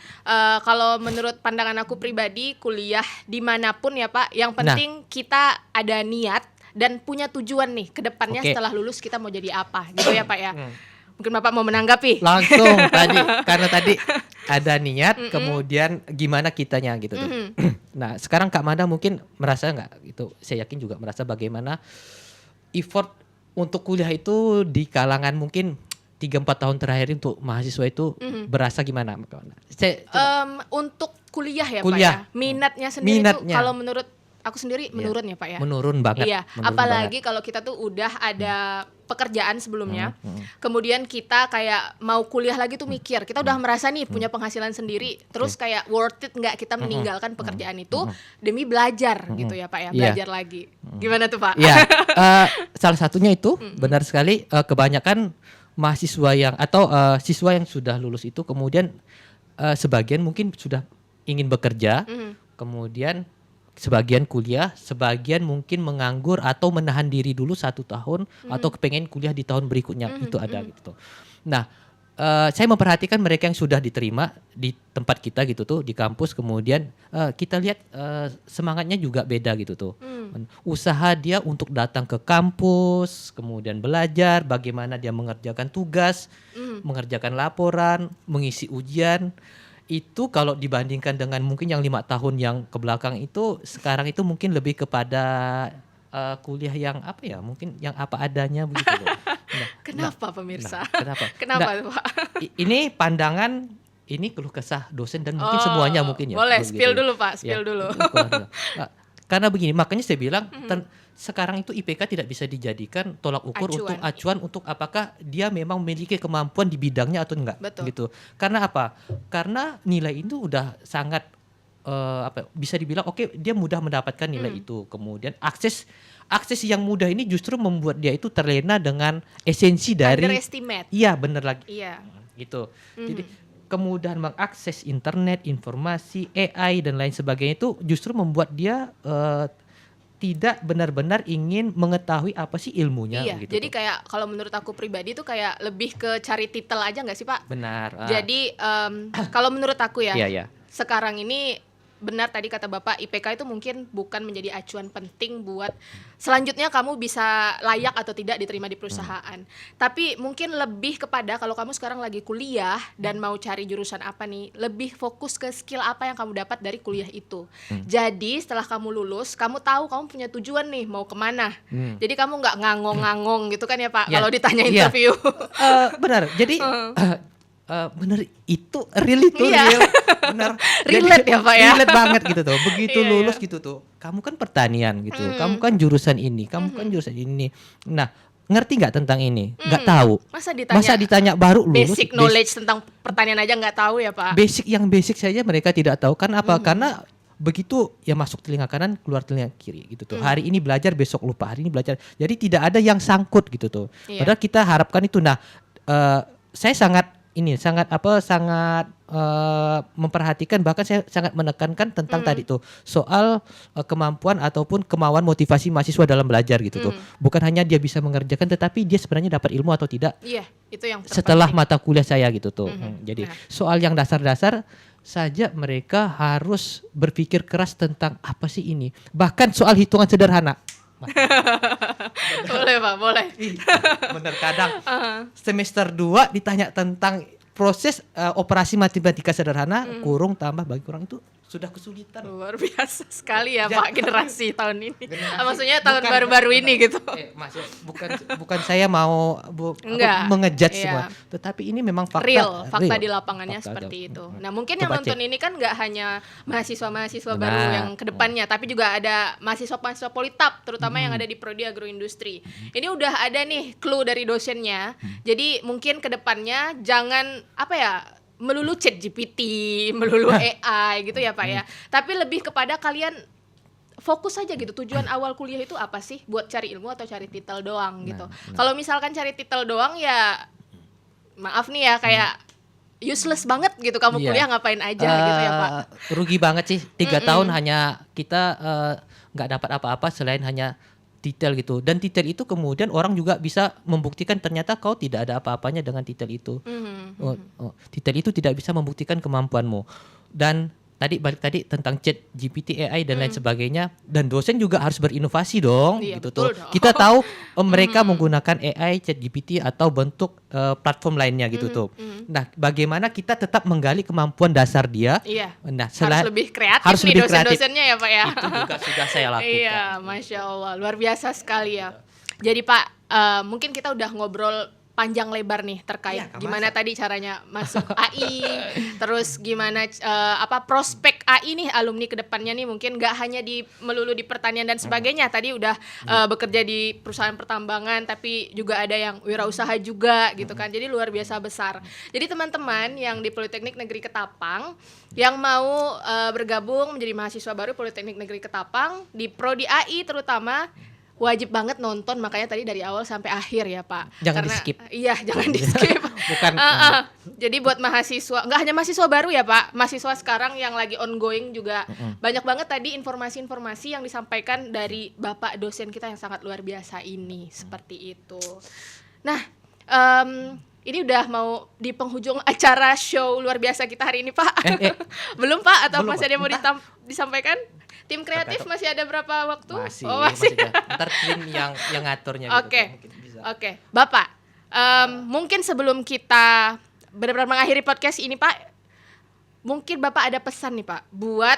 kalau menurut pandangan aku pribadi, kuliah dimanapun ya Pak, yang penting kita ada niat dan punya tujuan nih ke depannya. Oke. Setelah lulus kita mau jadi apa, gitu ya Pak ya. Mungkin Bapak mau menanggapi. Langsung karena tadi ada niat, kemudian gimana kitanya gitu tuh. Nah, sekarang Kak Manda mungkin merasa nggak gitu? Saya yakin juga merasa bagaimana effort untuk kuliah itu di kalangan mungkin 3-4 tahun terakhir untuk mahasiswa itu berasa gimana? Untuk kuliah ya Kuliah. Pak ya, minatnya sendiri tuh Minatnya. kalau menurut aku sendiri menurun ya Pak ya. Menurun banget. Iya, menurun apalagi banget. kalau kita tuh udah ada pekerjaan sebelumnya, Hmm. kemudian kita kayak mau kuliah lagi tuh mikir, kita udah merasa nih punya penghasilan sendiri, terus kayak worth it nggak kita meninggalkan pekerjaan itu demi belajar gitu ya Pak ya, Iya. belajar lagi. Gimana tuh Pak? Ya, salah satunya itu benar sekali, kebanyakan mahasiswa yang atau siswa yang sudah lulus itu kemudian sebagian mungkin sudah ingin bekerja, kemudian sebagian kuliah, sebagian mungkin menganggur atau menahan diri dulu 1 tahun atau kepengen kuliah di tahun berikutnya, itu ada gitu. Nah, saya memperhatikan mereka yang sudah diterima di tempat kita gitu tuh di kampus, kemudian kita lihat semangatnya juga beda gitu tuh. Usaha dia untuk datang ke kampus, kemudian belajar bagaimana dia mengerjakan tugas, mengerjakan laporan, mengisi ujian. Itu kalau dibandingkan dengan mungkin yang 5 tahun yang ke belakang itu, sekarang itu mungkin lebih kepada kuliah yang apa ya, mungkin yang apa adanya begitu loh. Kenapa pemirsa? Kenapa? Kenapa Nah, tuh Pak? ini pandangan, ini keluh kesah dosen dan mungkin Oh, semuanya mungkin ya. boleh, begitu spill ya. dulu Pak, Ya, spill dulu. itu kurang dulu. Nah, karena begini, makanya saya bilang sekarang itu IPK tidak bisa dijadikan tolak ukur Acuan. untuk acuan untuk apakah dia memang memiliki kemampuan di bidangnya atau enggak. Betul. Gitu. Karena apa? Karena nilai itu udah sangat bisa dibilang oke, dia mudah mendapatkan nilai itu. Kemudian akses yang mudah ini justru membuat dia itu terlena dengan esensi dari Underestimate. iya, bener lagi. Iya. Gitu. Jadi kemudahan mengakses internet, informasi, AI dan lain sebagainya itu justru membuat dia tidak benar-benar ingin mengetahui apa sih ilmunya Iya, gitu. jadi kayak kalau menurut aku pribadi tuh kayak lebih ke cari titel aja nggak sih Pak? benar. Jadi kalau menurut aku ya, Iya, iya. sekarang ini benar tadi kata Bapak, IPK itu mungkin bukan menjadi acuan penting buat selanjutnya kamu bisa layak atau tidak diterima di perusahaan. Tapi mungkin lebih kepada kalau kamu sekarang lagi kuliah dan mau cari jurusan apa nih, lebih fokus ke skill apa yang kamu dapat dari kuliah itu. Jadi setelah kamu lulus, kamu tahu kamu punya tujuan nih mau kemana. Jadi kamu nggak ngangong-ngangong gitu kan ya Pak, Ya. kalau ditanya Iya. interview. Benar. Jadi benar itu real itu Iya. real. Benar. Relate ya, Pak, ya? Relate banget gitu tuh. Begitu Iya, lulus iya. gitu tuh. Kamu kan pertanian gitu. Kamu kan jurusan ini, kamu kan jurusan ini. Nah, ngerti nggak tentang ini? Nggak tahu. Masa ditanya baru lulus basic knowledge tentang pertanian aja nggak tahu ya Pak? basic saja mereka tidak tahu. Karena apa? Karena begitu ya masuk telinga kanan keluar telinga kiri gitu tuh. Hari ini belajar besok lupa, hari ini belajar. Jadi tidak ada yang sangkut gitu tuh. Iya. Padahal kita harapkan itu. Nah, saya sangat memperhatikan, bahkan saya sangat menekankan tentang tadi tuh soal kemampuan ataupun kemauan motivasi mahasiswa dalam belajar gitu tuh. Bukan hanya dia bisa mengerjakan, tetapi dia sebenarnya dapat ilmu atau tidak Iya, itu yang setelah terpenting. mata kuliah saya gitu tuh. Jadi Nah. soal yang dasar-dasar saja mereka harus berpikir keras tentang apa sih ini. Bahkan soal hitungan sederhana. Boleh Pak, boleh. Bener kadang semester 2 ditanya tentang proses operasi matematika sederhana, kurung tambah bagi kurang itu sudah kesulitan. Luar biasa sekali ya Ja- Pak generasi tahun ini. Generasi- Maksudnya tahun bukan- baru-baru ini gitu. Maksud bukan saya mau Enggak, mengejudge iya. semua, tetapi ini memang fakta Fakta real. di lapangannya Fakta seperti ada. itu. Nah mungkin yang Coba nonton cek. ini kan nggak hanya mahasiswa-mahasiswa baru Benar. yang kedepannya, tapi juga ada mahasiswa-mahasiswa Politap, terutama yang ada di Prodi Agroindustri. Ini udah ada nih clue dari dosennya. Jadi mungkin kedepannya jangan apa ya, melulu ChatGPT, melulu AI gitu ya Pak ya. Tapi lebih kepada kalian fokus aja gitu, tujuan awal kuliah itu apa sih, buat cari ilmu atau cari titel doang gitu. Nah. Kalau misalkan cari titel doang ya maaf nih ya, kayak useless banget gitu, kamu Iya. kuliah ngapain aja gitu ya Pak. Rugi banget sih 3 tahun hanya kita nggak dapat apa-apa selain hanya titel gitu, dan titel itu kemudian orang juga bisa membuktikan ternyata kau tidak ada apa-apanya dengan titel itu. Titel itu tidak bisa membuktikan kemampuanmu. Dan balik tadi tentang chat GPT, AI dan lain sebagainya, dan dosen juga harus berinovasi dong. Iya, gitu betul tuh. dong. Kita tahu mereka menggunakan AI, chat GPT atau bentuk platform lainnya gitu tuh. Nah, bagaimana kita tetap menggali kemampuan dasar dia? Iya. Nah, Harus lebih kreatif harus nih lebih kreatif. dosen-dosennya ya Pak ya. Itu juga sudah saya lakukan. Iya, Masya Allah, luar biasa sekali ya. Jadi Pak, mungkin kita udah ngobrol panjang lebar nih terkait Iya, gimana tadi caranya masuk AI, terus gimana prospek AI nih alumni kedepannya nih, mungkin nggak hanya melulu di pertanian dan sebagainya. Tadi udah bekerja di perusahaan pertambangan, tapi juga ada yang wirausaha juga gitu kan. Jadi luar biasa besar. Jadi teman-teman yang di Politeknik Negeri Ketapang yang mau bergabung menjadi mahasiswa baru Politeknik Negeri Ketapang di prodi AI terutama, wajib banget nonton, makanya tadi dari awal sampai akhir ya Pak. Jangan di-skip. Iya, jangan di-skip. Bukan. Jadi buat mahasiswa, nggak hanya mahasiswa baru ya Pak, mahasiswa sekarang yang lagi ongoing juga banyak banget tadi informasi-informasi yang disampaikan dari Bapak dosen kita yang sangat luar biasa ini, seperti itu. Nah, ini udah mau di penghujung acara show luar biasa kita hari ini Pak. Belum Pak, atau Belum, masih ada yang mau entah. disampaikan? Tim kreatif masih ada berapa waktu? Masih, Oh, masih. Ntar tim yang ngaturnya Oke. gitu. Mungkin bisa. Oke, Bapak, mungkin sebelum kita benar-benar mengakhiri podcast ini Pak, mungkin Bapak ada pesan nih Pak buat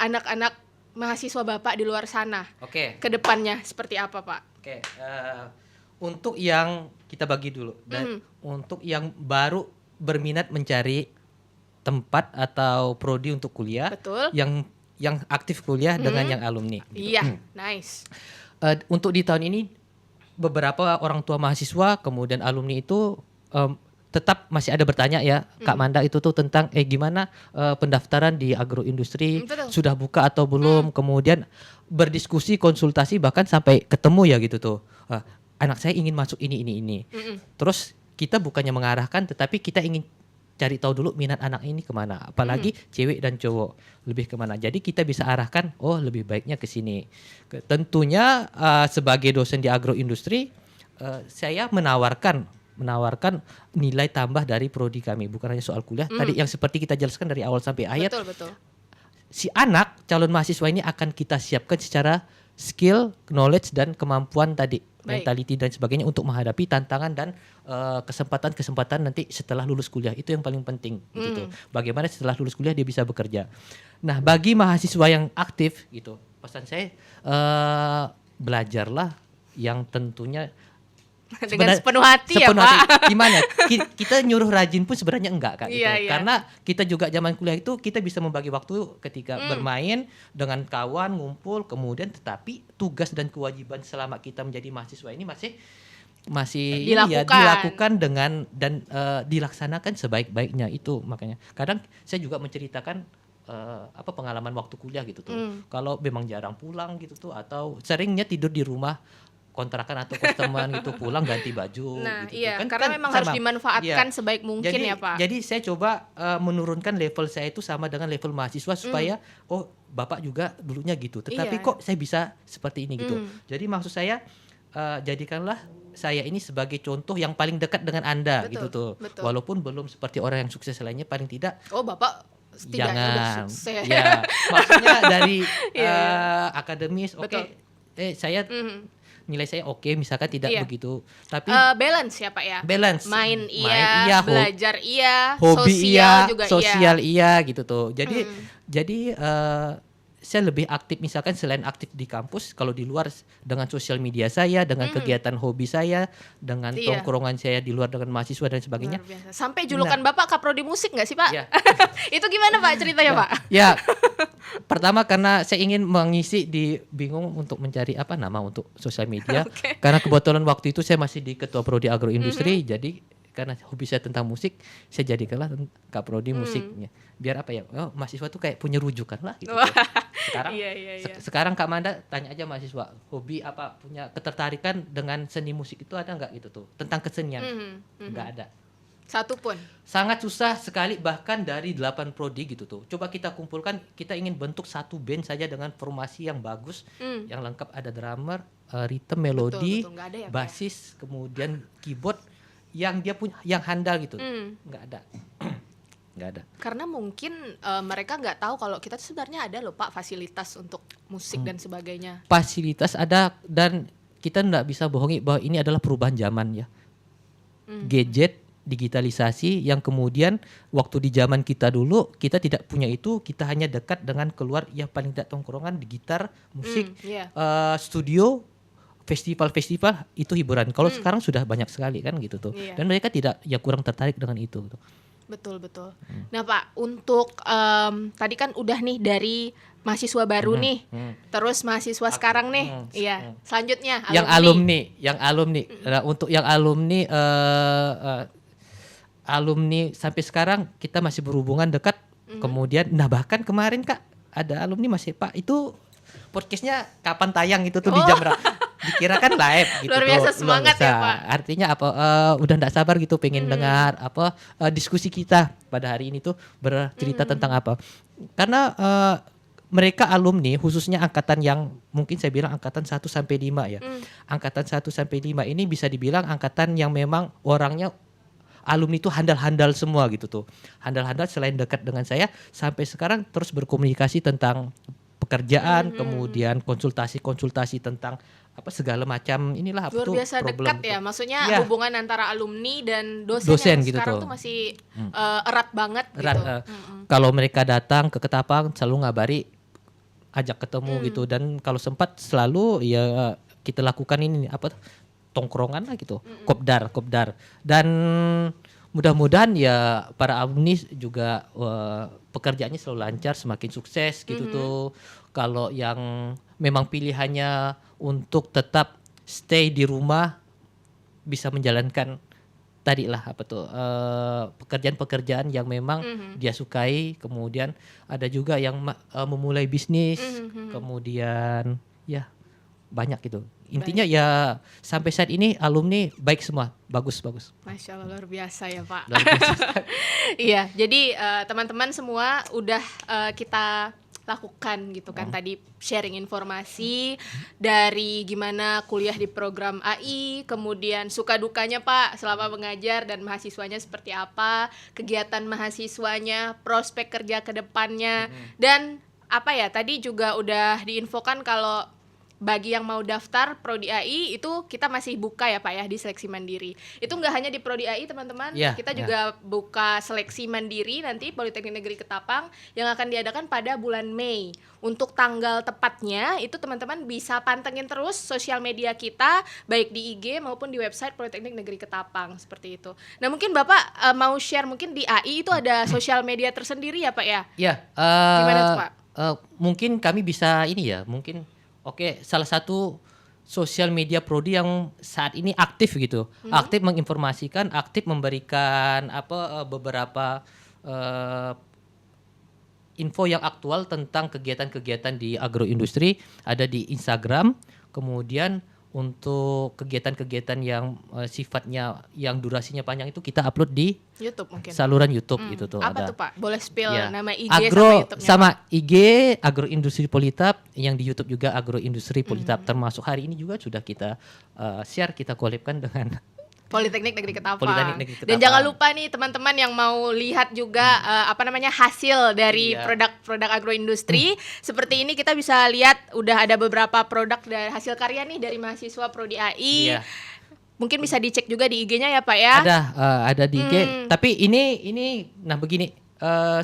anak-anak mahasiswa Bapak di luar sana. Oke. Ke depannya seperti apa Pak? Oke, untuk yang kita bagi dulu, dan untuk yang baru berminat mencari tempat atau prodi untuk kuliah, Betul. yang aktif kuliah dengan yang alumni. Gitu. Iya, nice. Untuk di tahun ini beberapa orang tua mahasiswa kemudian alumni itu tetap masih ada bertanya ya, Kak Manda, itu tuh tentang gimana pendaftaran di agroindustri Betul. sudah buka atau belum, kemudian berdiskusi, konsultasi, bahkan sampai ketemu ya gitu tuh. Anak saya ingin masuk ini. Terus kita bukannya mengarahkan, tetapi kita ingin cari tahu dulu minat anak ini kemana, apalagi cewek dan cowok lebih kemana. Jadi kita bisa arahkan, oh lebih baiknya ke sini. Tentunya sebagai dosen di agroindustri, saya menawarkan nilai tambah dari prodi kami, bukan hanya soal kuliah. Tadi yang seperti kita jelaskan dari awal sampai akhir, Betul. si anak calon mahasiswa ini akan kita siapkan secara skill, knowledge, dan kemampuan tadi, mentality dan sebagainya untuk menghadapi tantangan dan kesempatan-kesempatan nanti setelah lulus kuliah. Itu yang paling penting gitu tuh. Bagaimana setelah lulus kuliah dia bisa bekerja. Nah, bagi mahasiswa yang aktif gitu, pesan saya belajarlah yang tentunya Dengan sepenuh hati ya Pak. Gimana? Kita nyuruh rajin pun sebenarnya enggak kan gitu. Iya. Karena kita juga zaman kuliah itu kita bisa membagi waktu ketika bermain dengan kawan, ngumpul, kemudian tetapi tugas dan kewajiban selama kita menjadi mahasiswa ini masih dilakukan dengan dan dilaksanakan sebaik-baiknya. Itu makanya kadang saya juga menceritakan pengalaman waktu kuliah gitu tuh. Kalau memang jarang pulang gitu tuh, atau seringnya tidur di rumah kontrakan atau kos teman gitu, pulang ganti baju gitu. Iya, Kan karena memang harus dimanfaatkan sebaik mungkin ya Pak. Jadi saya coba menurunkan level saya itu sama dengan level mahasiswa supaya Bapak juga dulunya gitu. Tetapi kok saya bisa seperti ini gitu. Jadi maksud saya jadikanlah saya ini sebagai contoh yang paling dekat dengan Anda gitu tuh. Betul. Walaupun belum seperti orang yang sukses lainnya, paling tidak Bapak setidaknya udah jangan. sukses. Ya, maksudnya dari akademis saya nilai saya oke, misalkan tidak begitu, tapi balance ya Pak ya. balance, Main iya, belajar iya, hobi sosial juga sosial iya gitu tuh. Jadi saya lebih aktif, misalkan selain aktif di kampus, kalau di luar dengan sosial media saya, dengan kegiatan hobi saya, dengan tongkrongan saya di luar dengan mahasiswa dan sebagainya. Luar biasa. Sampai julukan Bapak kaprodi musik nggak sih Pak? Ya. Itu gimana Pak ceritanya Pak? Ya, pertama karena saya ingin mengisi bingung untuk mencari nama untuk sosial media. Karena kebetulan waktu itu saya masih di ketua prodi agroindustri, jadi karena hobi saya tentang musik, saya jadikanlah kaprodi musiknya. Biar apa ya? Oh, mahasiswa tuh kayak punya rujukan lah gitu. Wah. Sekarang Iya. sekarang Kak Manda tanya aja mahasiswa, hobi apa, punya ketertarikan dengan seni musik itu ada nggak gitu tuh? Tentang kesenian. Nggak ada. Satu pun. Sangat susah sekali, bahkan dari 8 prodi gitu tuh. Coba kita kumpulkan, kita ingin bentuk satu band saja dengan formasi yang bagus, yang lengkap, ada drummer, rhythm, melodi, Betul, nggak ada ya, Pak, ya? basis, kemudian keyboard yang dia punya, yang handal gitu. Nggak ada. Nggak ada. Karena mungkin mereka nggak tahu kalau kita tuh sebenarnya ada loh Pak fasilitas untuk musik dan sebagainya. Fasilitas ada, dan kita nggak bisa bohongi bahwa ini adalah perubahan zaman ya. Gadget, digitalisasi, yang kemudian waktu di zaman kita dulu kita tidak punya itu, kita hanya dekat dengan keluar ya paling tidak tongkrongan di gitar, musik, Iya. studio, festival-festival itu hiburan. Kalau sekarang sudah banyak sekali kan gitu tuh. Iya. Dan mereka tidak, ya kurang tertarik dengan itu tuh. Betul. Nah Pak, untuk tadi kan udah nih dari mahasiswa baru nih, terus mahasiswa sekarang nih, iya. Selanjutnya Yang alumni. Nah, untuk yang alumni alumni sampai sekarang kita masih berhubungan dekat. Kemudian, nah bahkan kemarin Kak ada alumni masih, Pak itu podcastnya kapan tayang itu tuh di jam berapa? Dikira kan live gitu. Luar biasa tuh. semangat ya, Pak. Artinya apa? Udah nggak sabar gitu pengen dengar apa diskusi kita pada hari ini tuh bercerita tentang apa? Karena mereka alumni, khususnya angkatan yang mungkin saya bilang angkatan 1 sampai 5 ya. Angkatan 1 sampai 5 ini bisa dibilang angkatan yang memang orangnya alumni itu handal-handal semua gitu tuh. Handal-handal, selain dekat dengan saya sampai sekarang terus berkomunikasi tentang pekerjaan, kemudian konsultasi tentang apa segala macam inilah apa luar tuh biasa problem dekat ya, gitu. maksudnya Ya. hubungan antara alumni dan dosen yang Gitu sekarang tuh. tuh masih erat banget Erat, gitu. Kalau mereka datang ke Ketapang selalu ngabari, ajak ketemu gitu, dan kalau sempat selalu ya kita lakukan ini apa tongkrongan lah gitu, kopdar. Dan mudah-mudahan ya para alumni juga pekerjaannya selalu lancar, semakin sukses gitu tuh. Kalau yang memang pilihannya untuk tetap stay di rumah, bisa menjalankan tadi lah apa tuh pekerjaan-pekerjaan yang memang dia sukai. Kemudian ada juga yang memulai bisnis, kemudian ya banyak gitu. Intinya ya sampai saat ini alumni baik semua, bagus. Masya Allah, luar biasa ya Pak. Luar biasa. Iya, jadi teman-teman semua udah kita lakukan gitu kan tadi sharing informasi dari gimana kuliah di program AI, kemudian suka dukanya Pak selama mengajar dan mahasiswanya seperti apa, kegiatan mahasiswanya, prospek kerja ke depannya, dan apa ya tadi juga udah diinfokan kalau bagi yang mau daftar Prodi AI itu kita masih buka ya Pak ya di seleksi mandiri. Itu nggak hanya di Prodi AI teman-teman, kita juga buka seleksi mandiri nanti Politeknik Negeri Ketapang yang akan diadakan pada bulan Mei. Untuk tanggal tepatnya itu teman-teman bisa pantengin terus sosial media kita baik di IG maupun di website Politeknik Negeri Ketapang seperti itu. Nah mungkin Bapak mau share mungkin di AI itu ada sosial media tersendiri ya Pak ya? Ya, Gimana tuh Pak? Mungkin kami bisa ini ya, mungkin salah satu sosial media prodi yang saat ini aktif gitu, aktif menginformasikan, aktif memberikan beberapa info yang aktual tentang kegiatan-kegiatan di agroindustri, ada di Instagram. Kemudian untuk kegiatan-kegiatan yang sifatnya yang durasinya panjang itu kita upload di YouTube mungkin. saluran YouTube gitu tuh. Apa ada. tuh Pak? Boleh spill Ya. nama IG Agro sama YouTube-nya? sama IG Agroindustri Politap, yang di YouTube juga Agroindustri Politap, termasuk hari ini juga sudah kita share, kita collabkan dengan Politeknik Negeri Ketapang. Politeknik Negeri Dan Ketapang. jangan lupa nih teman-teman yang mau lihat juga hasil dari Iya. produk-produk agroindustri. Seperti ini kita bisa lihat udah ada beberapa produk dari hasil karya nih dari mahasiswa Prodi AI. Iya. Mungkin bisa dicek juga di IG-nya ya Pak ya. ada di IG. Tapi ini nah begini,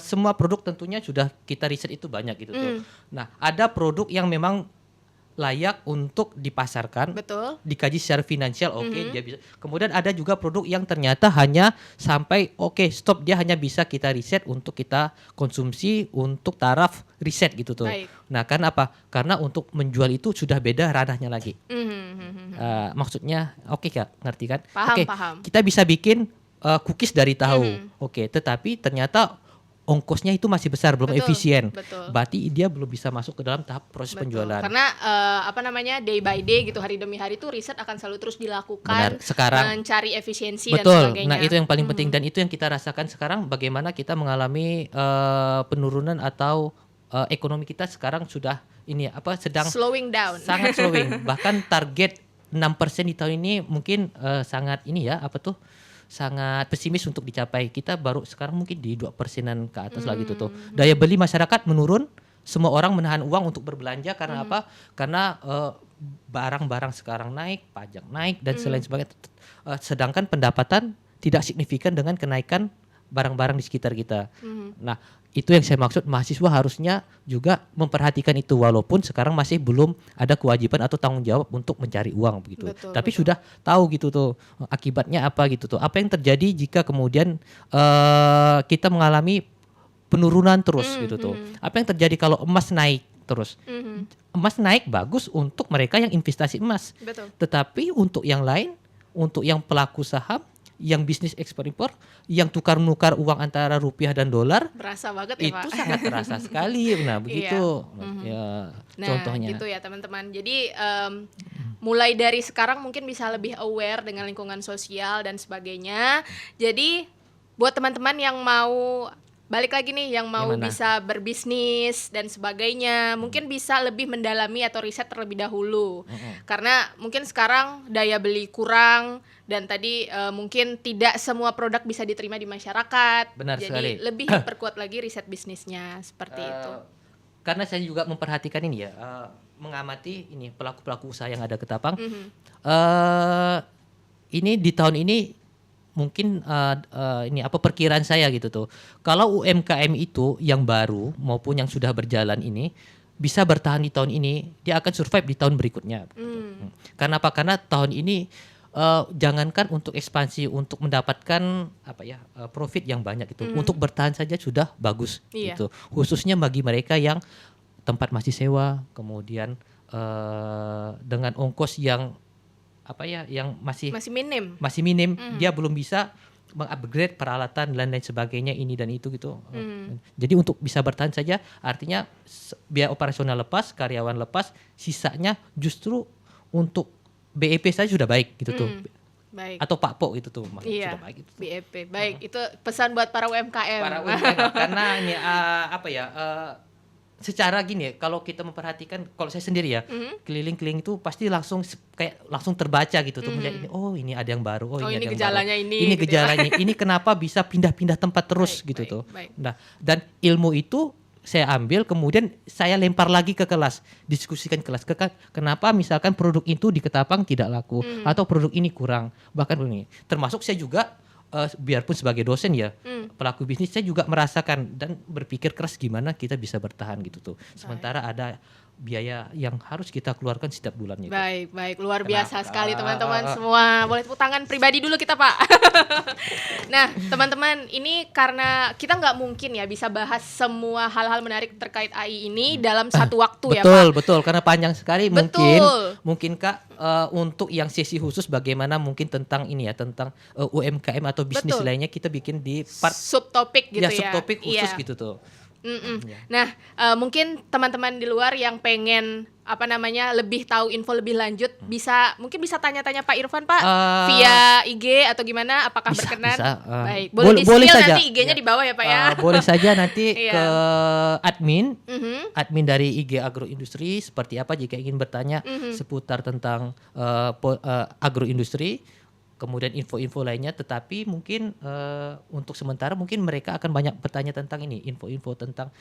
semua produk tentunya sudah kita riset itu banyak gitu tuh. Nah, ada produk yang memang layak untuk dipasarkan, Betul. dikaji secara finansial, dia bisa. Kemudian ada juga produk yang ternyata hanya sampai stop, dia hanya bisa kita riset untuk kita konsumsi untuk taraf riset gitu tuh. Baik. Nah, karena apa? Karena untuk menjual itu sudah beda ranahnya lagi. Maksudnya Kak, ngerti kan? Paham, Oke, paham. kita bisa bikin cookies dari tahu. Mhm. Oke, tetapi ternyata ongkosnya itu masih besar, belum Betul, efisien. betul. Berarti dia belum bisa masuk ke dalam tahap proses Betul. penjualan. Karena day by day gitu, hari demi hari tuh riset akan selalu terus dilakukan, Benar. Sekarang mencari efisiensi dan betul. sebagainya. Nah, itu yang paling penting dan itu yang kita rasakan sekarang bagaimana kita mengalami penurunan atau ekonomi kita sekarang sudah sedang Slowing down. sangat slowing. Bahkan target 6% di tahun ini mungkin sangat sangat pesimis untuk dicapai. Kita baru sekarang mungkin di 2%-an ke atas lah gitu tuh. Daya beli masyarakat menurun, semua orang menahan uang untuk berbelanja karena apa? Karena barang-barang sekarang naik, pajak naik dan selain sebagainya. Sedangkan pendapatan tidak signifikan dengan kenaikan barang-barang di sekitar kita. Nah, itu yang saya maksud, mahasiswa harusnya juga memperhatikan itu walaupun sekarang masih belum ada kewajiban atau tanggung jawab untuk mencari uang begitu. Betul, Tapi betul. sudah tahu gitu tuh akibatnya apa gitu tuh. Apa yang terjadi jika kemudian kita mengalami penurunan terus gitu tuh. Apa yang terjadi kalau emas naik terus? Emas naik bagus untuk mereka yang investasi emas. Betul. Tetapi untuk yang lain, untuk yang pelaku saham, yang bisnis ekspor impor, yang tukar-nukar uang antara rupiah dan dolar, Berasa banget ya, itu Pak. sangat terasa sekali. Nah, begitu. Ya, Nah, contohnya. gitu ya teman-teman. Jadi mulai dari sekarang mungkin bisa lebih aware dengan lingkungan sosial dan sebagainya. Jadi buat teman-teman yang mau balik lagi nih, yang mau Yang mana? bisa berbisnis dan sebagainya, mungkin bisa lebih mendalami atau riset terlebih dahulu. Karena mungkin sekarang daya beli kurang dan tadi mungkin tidak semua produk bisa diterima di masyarakat. Benar Jadi sekali. lebih diperkuat lagi riset bisnisnya seperti itu. Karena saya juga memperhatikan ini ya, mengamati ini pelaku-pelaku usaha yang ada Ketapang. Ini di tahun ini mungkin perkiraan saya gitu tuh. Kalau UMKM itu yang baru maupun yang sudah berjalan ini bisa bertahan di tahun ini, dia akan survive di tahun berikutnya. Karena apa? Karena tahun ini jangankan untuk ekspansi, untuk mendapatkan profit yang banyak itu, untuk bertahan saja sudah bagus Iya. gitu. Khususnya bagi mereka yang tempat masih sewa, kemudian dengan ongkos yang yang masih Masih minim, dia belum bisa mengupgrade peralatan dan lain sebagainya ini dan itu gitu. Jadi untuk bisa bertahan saja artinya biaya operasional lepas, karyawan lepas, sisanya justru untuk BEP saja sudah baik gitu tuh. baik. Atau Pak Po itu tuh Iya, sudah baik gitu. BEP. Baik, itu pesan buat para UMKM. Para UMKM karena ini secara gini ya, kalau kita memperhatikan, kalau saya sendiri ya, keliling-keliling itu pasti langsung langsung terbaca gitu tuh, melihat ini, oh ini ada yang baru, oh ini ini ada yang gejalanya baru. ini, Ini gitu ya. gejalanya, ini kenapa bisa pindah-pindah tempat terus Baik, gitu baik, tuh. baik. Nah, dan ilmu itu saya ambil kemudian saya lempar lagi ke kelas, diskusikan kelas. Kenapa misalkan produk itu di Ketapang tidak laku atau produk ini kurang, bahkan ini. Termasuk saya juga biarpun sebagai dosen ya, pelaku bisnis, saya juga merasakan dan berpikir keras gimana kita bisa bertahan gitu tuh. Sementara ada biaya yang harus kita keluarkan setiap bulannya. Baik, baik. Luar biasa Kenapa? sekali teman-teman semua. Boleh tepuk tangan pribadi dulu kita, Pak. Nah, teman-teman, ini karena kita nggak mungkin ya bisa bahas semua hal-hal menarik terkait AI ini dalam satu waktu ya, Pak. Betul, betul. Karena panjang sekali. Betul. Mungkin Kak, untuk yang sesi khusus bagaimana mungkin tentang ini ya, tentang UMKM atau bisnis Betul. lainnya kita bikin di part Subtopik gitu ya. subtopik khusus Iya. gitu tuh. Ya. Nah, mungkin teman-teman di luar yang pengen lebih tahu info lebih lanjut mungkin bisa tanya-tanya Pak Irfan, Pak, via IG atau gimana, apakah Bisa, berkenan? bisa. Baik, boleh Boleh di-spill saja. nanti IG-nya Ya. di bawah ya, Pak ya. Boleh saja nanti Iya. ke admin Mhm. dari IG Agroindustri seperti apa jika ingin bertanya seputar tentang agroindustri, kemudian info-info lainnya. Tetapi mungkin untuk sementara mungkin mereka akan banyak bertanya tentang ini, info-info tentang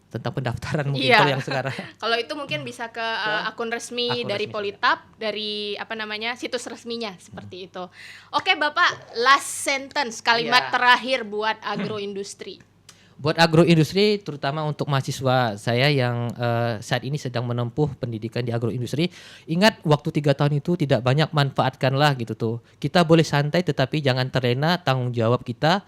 tentang pendaftaran mungkin Iya. kalau yang sekarang. Kalau itu mungkin bisa ke akun resmi Akun dari resmi. Politap, dari situs resminya seperti itu. Oke, Bapak, last sentence, kalimat Iya. terakhir buat agroindustri. Buat agroindustri, terutama untuk mahasiswa saya yang saat ini sedang menempuh pendidikan di agroindustri, ingat waktu 3 tahun itu tidak banyak, manfaatkanlah gitu tuh. Kita boleh santai tetapi jangan terlena tanggung jawab kita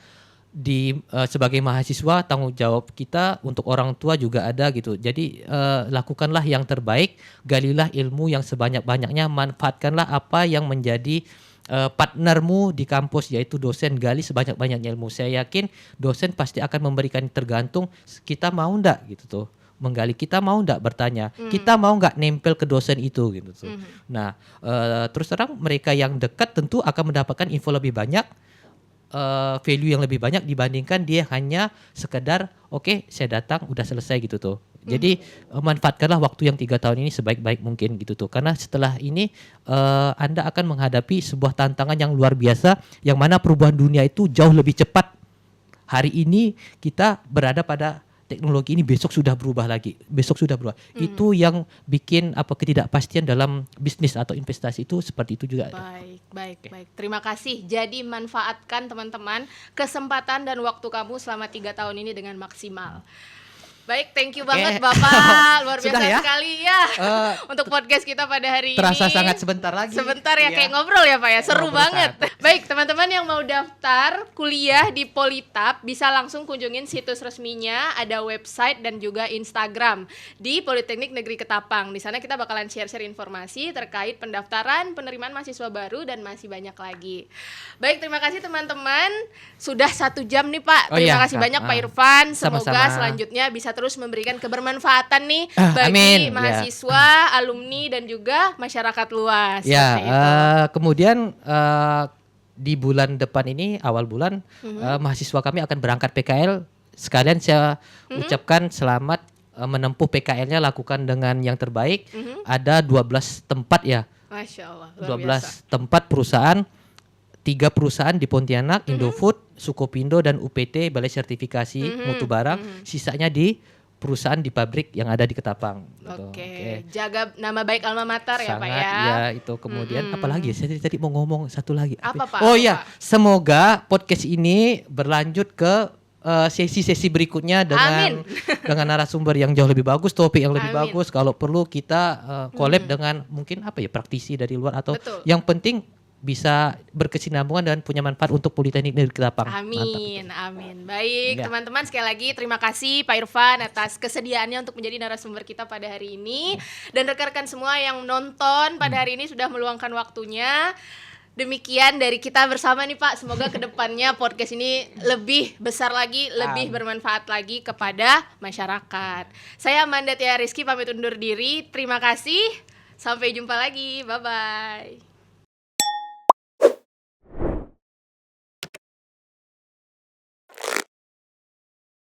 sebagai mahasiswa, tanggung jawab kita untuk orang tua juga ada gitu. Jadi lakukanlah yang terbaik, galilah ilmu yang sebanyak-banyaknya, manfaatkanlah apa yang menjadi partnermu di kampus yaitu dosen gali sebanyak-banyaknya ilmu. Saya yakin dosen pasti akan memberikan, tergantung kita mau ndak gitu tuh menggali, kita mau ndak bertanya, kita mau nggak nempel ke dosen itu gitu tuh. Nah, terus terang mereka yang dekat tentu akan mendapatkan info lebih banyak, value yang lebih banyak dibandingkan dia hanya sekedar oke, saya datang udah selesai gitu tuh. Jadi manfaatkanlah waktu yang 3 tahun ini sebaik-baik mungkin gitu tuh. Karena setelah ini Anda akan menghadapi sebuah tantangan yang luar biasa, yang mana perubahan dunia itu jauh lebih cepat. Hari ini kita berada pada teknologi ini, besok sudah berubah lagi, besok sudah berubah. Itu yang bikin ketidakpastian dalam bisnis atau investasi itu seperti itu juga ada. Baik. Terima kasih. Jadi manfaatkan teman-teman kesempatan dan waktu kamu selama 3 tahun ini dengan maksimal. Baik, thank you banget Bapak, luar biasa ya? sekali ya untuk podcast kita pada hari Terasa ini. sangat sebentar lagi. Sebentar ya, kayak ngobrol ya Pak ya, seru Ngobrol banget. Baik, teman-teman yang mau daftar kuliah di Politap bisa langsung kunjungin situs resminya, ada website dan juga Instagram di Politeknik Negeri Ketapang. Di sana kita bakalan share-share informasi terkait pendaftaran, penerimaan mahasiswa baru dan masih banyak lagi. Baik, terima kasih teman-teman. Sudah 1 jam nih Pak. Terima kasih banyak Pak Irfan. Semoga Sama-sama. selanjutnya bisa terus memberikan kebermanfaatan nih amin. bagi mahasiswa, alumni dan juga masyarakat luas. Ya, Seperti itu. kemudian di bulan depan ini, awal bulan, mahasiswa kami akan berangkat PKL. Sekalian saya ucapkan selamat menempuh PKL-nya, lakukan dengan yang terbaik. Ada 12 tempat ya, Masya Allah, 12 luar biasa. tempat perusahaan, 3 perusahaan di Pontianak, Indofood, Sukopindo dan UPT, Balai Sertifikasi Mutu Barang. Sisanya di perusahaan di pabrik yang ada di Ketapang. Gitu. Oke, jaga nama baik alma mater ya Pak Sangat, ya. ya itu. Kemudian apalagi saya tadi mau ngomong satu lagi. Apa, Pak? Oh Apa, iya, Pak? semoga podcast ini berlanjut ke sesi-sesi berikutnya dengan dengan narasumber yang jauh lebih bagus, topik yang lebih Amin. bagus. Kalau perlu kita collab dengan mungkin praktisi dari luar, atau Betul. yang penting bisa berkesinambungan dan punya manfaat untuk Politeknik Negeri Ketapang. Mantap itu. Amin. Baik, Ya. teman-teman, sekali lagi terima kasih Pak Irfan atas kesediaannya untuk menjadi narasumber kita pada hari ini, dan rekan-rekan semua yang nonton pada hari ini sudah meluangkan waktunya. Demikian dari kita bersama nih Pak. Semoga kedepannya podcast ini lebih besar lagi, lebih bermanfaat lagi kepada masyarakat. Saya Amanda Tia Rizky pamit undur diri. Terima kasih. Sampai jumpa lagi. Bye-bye.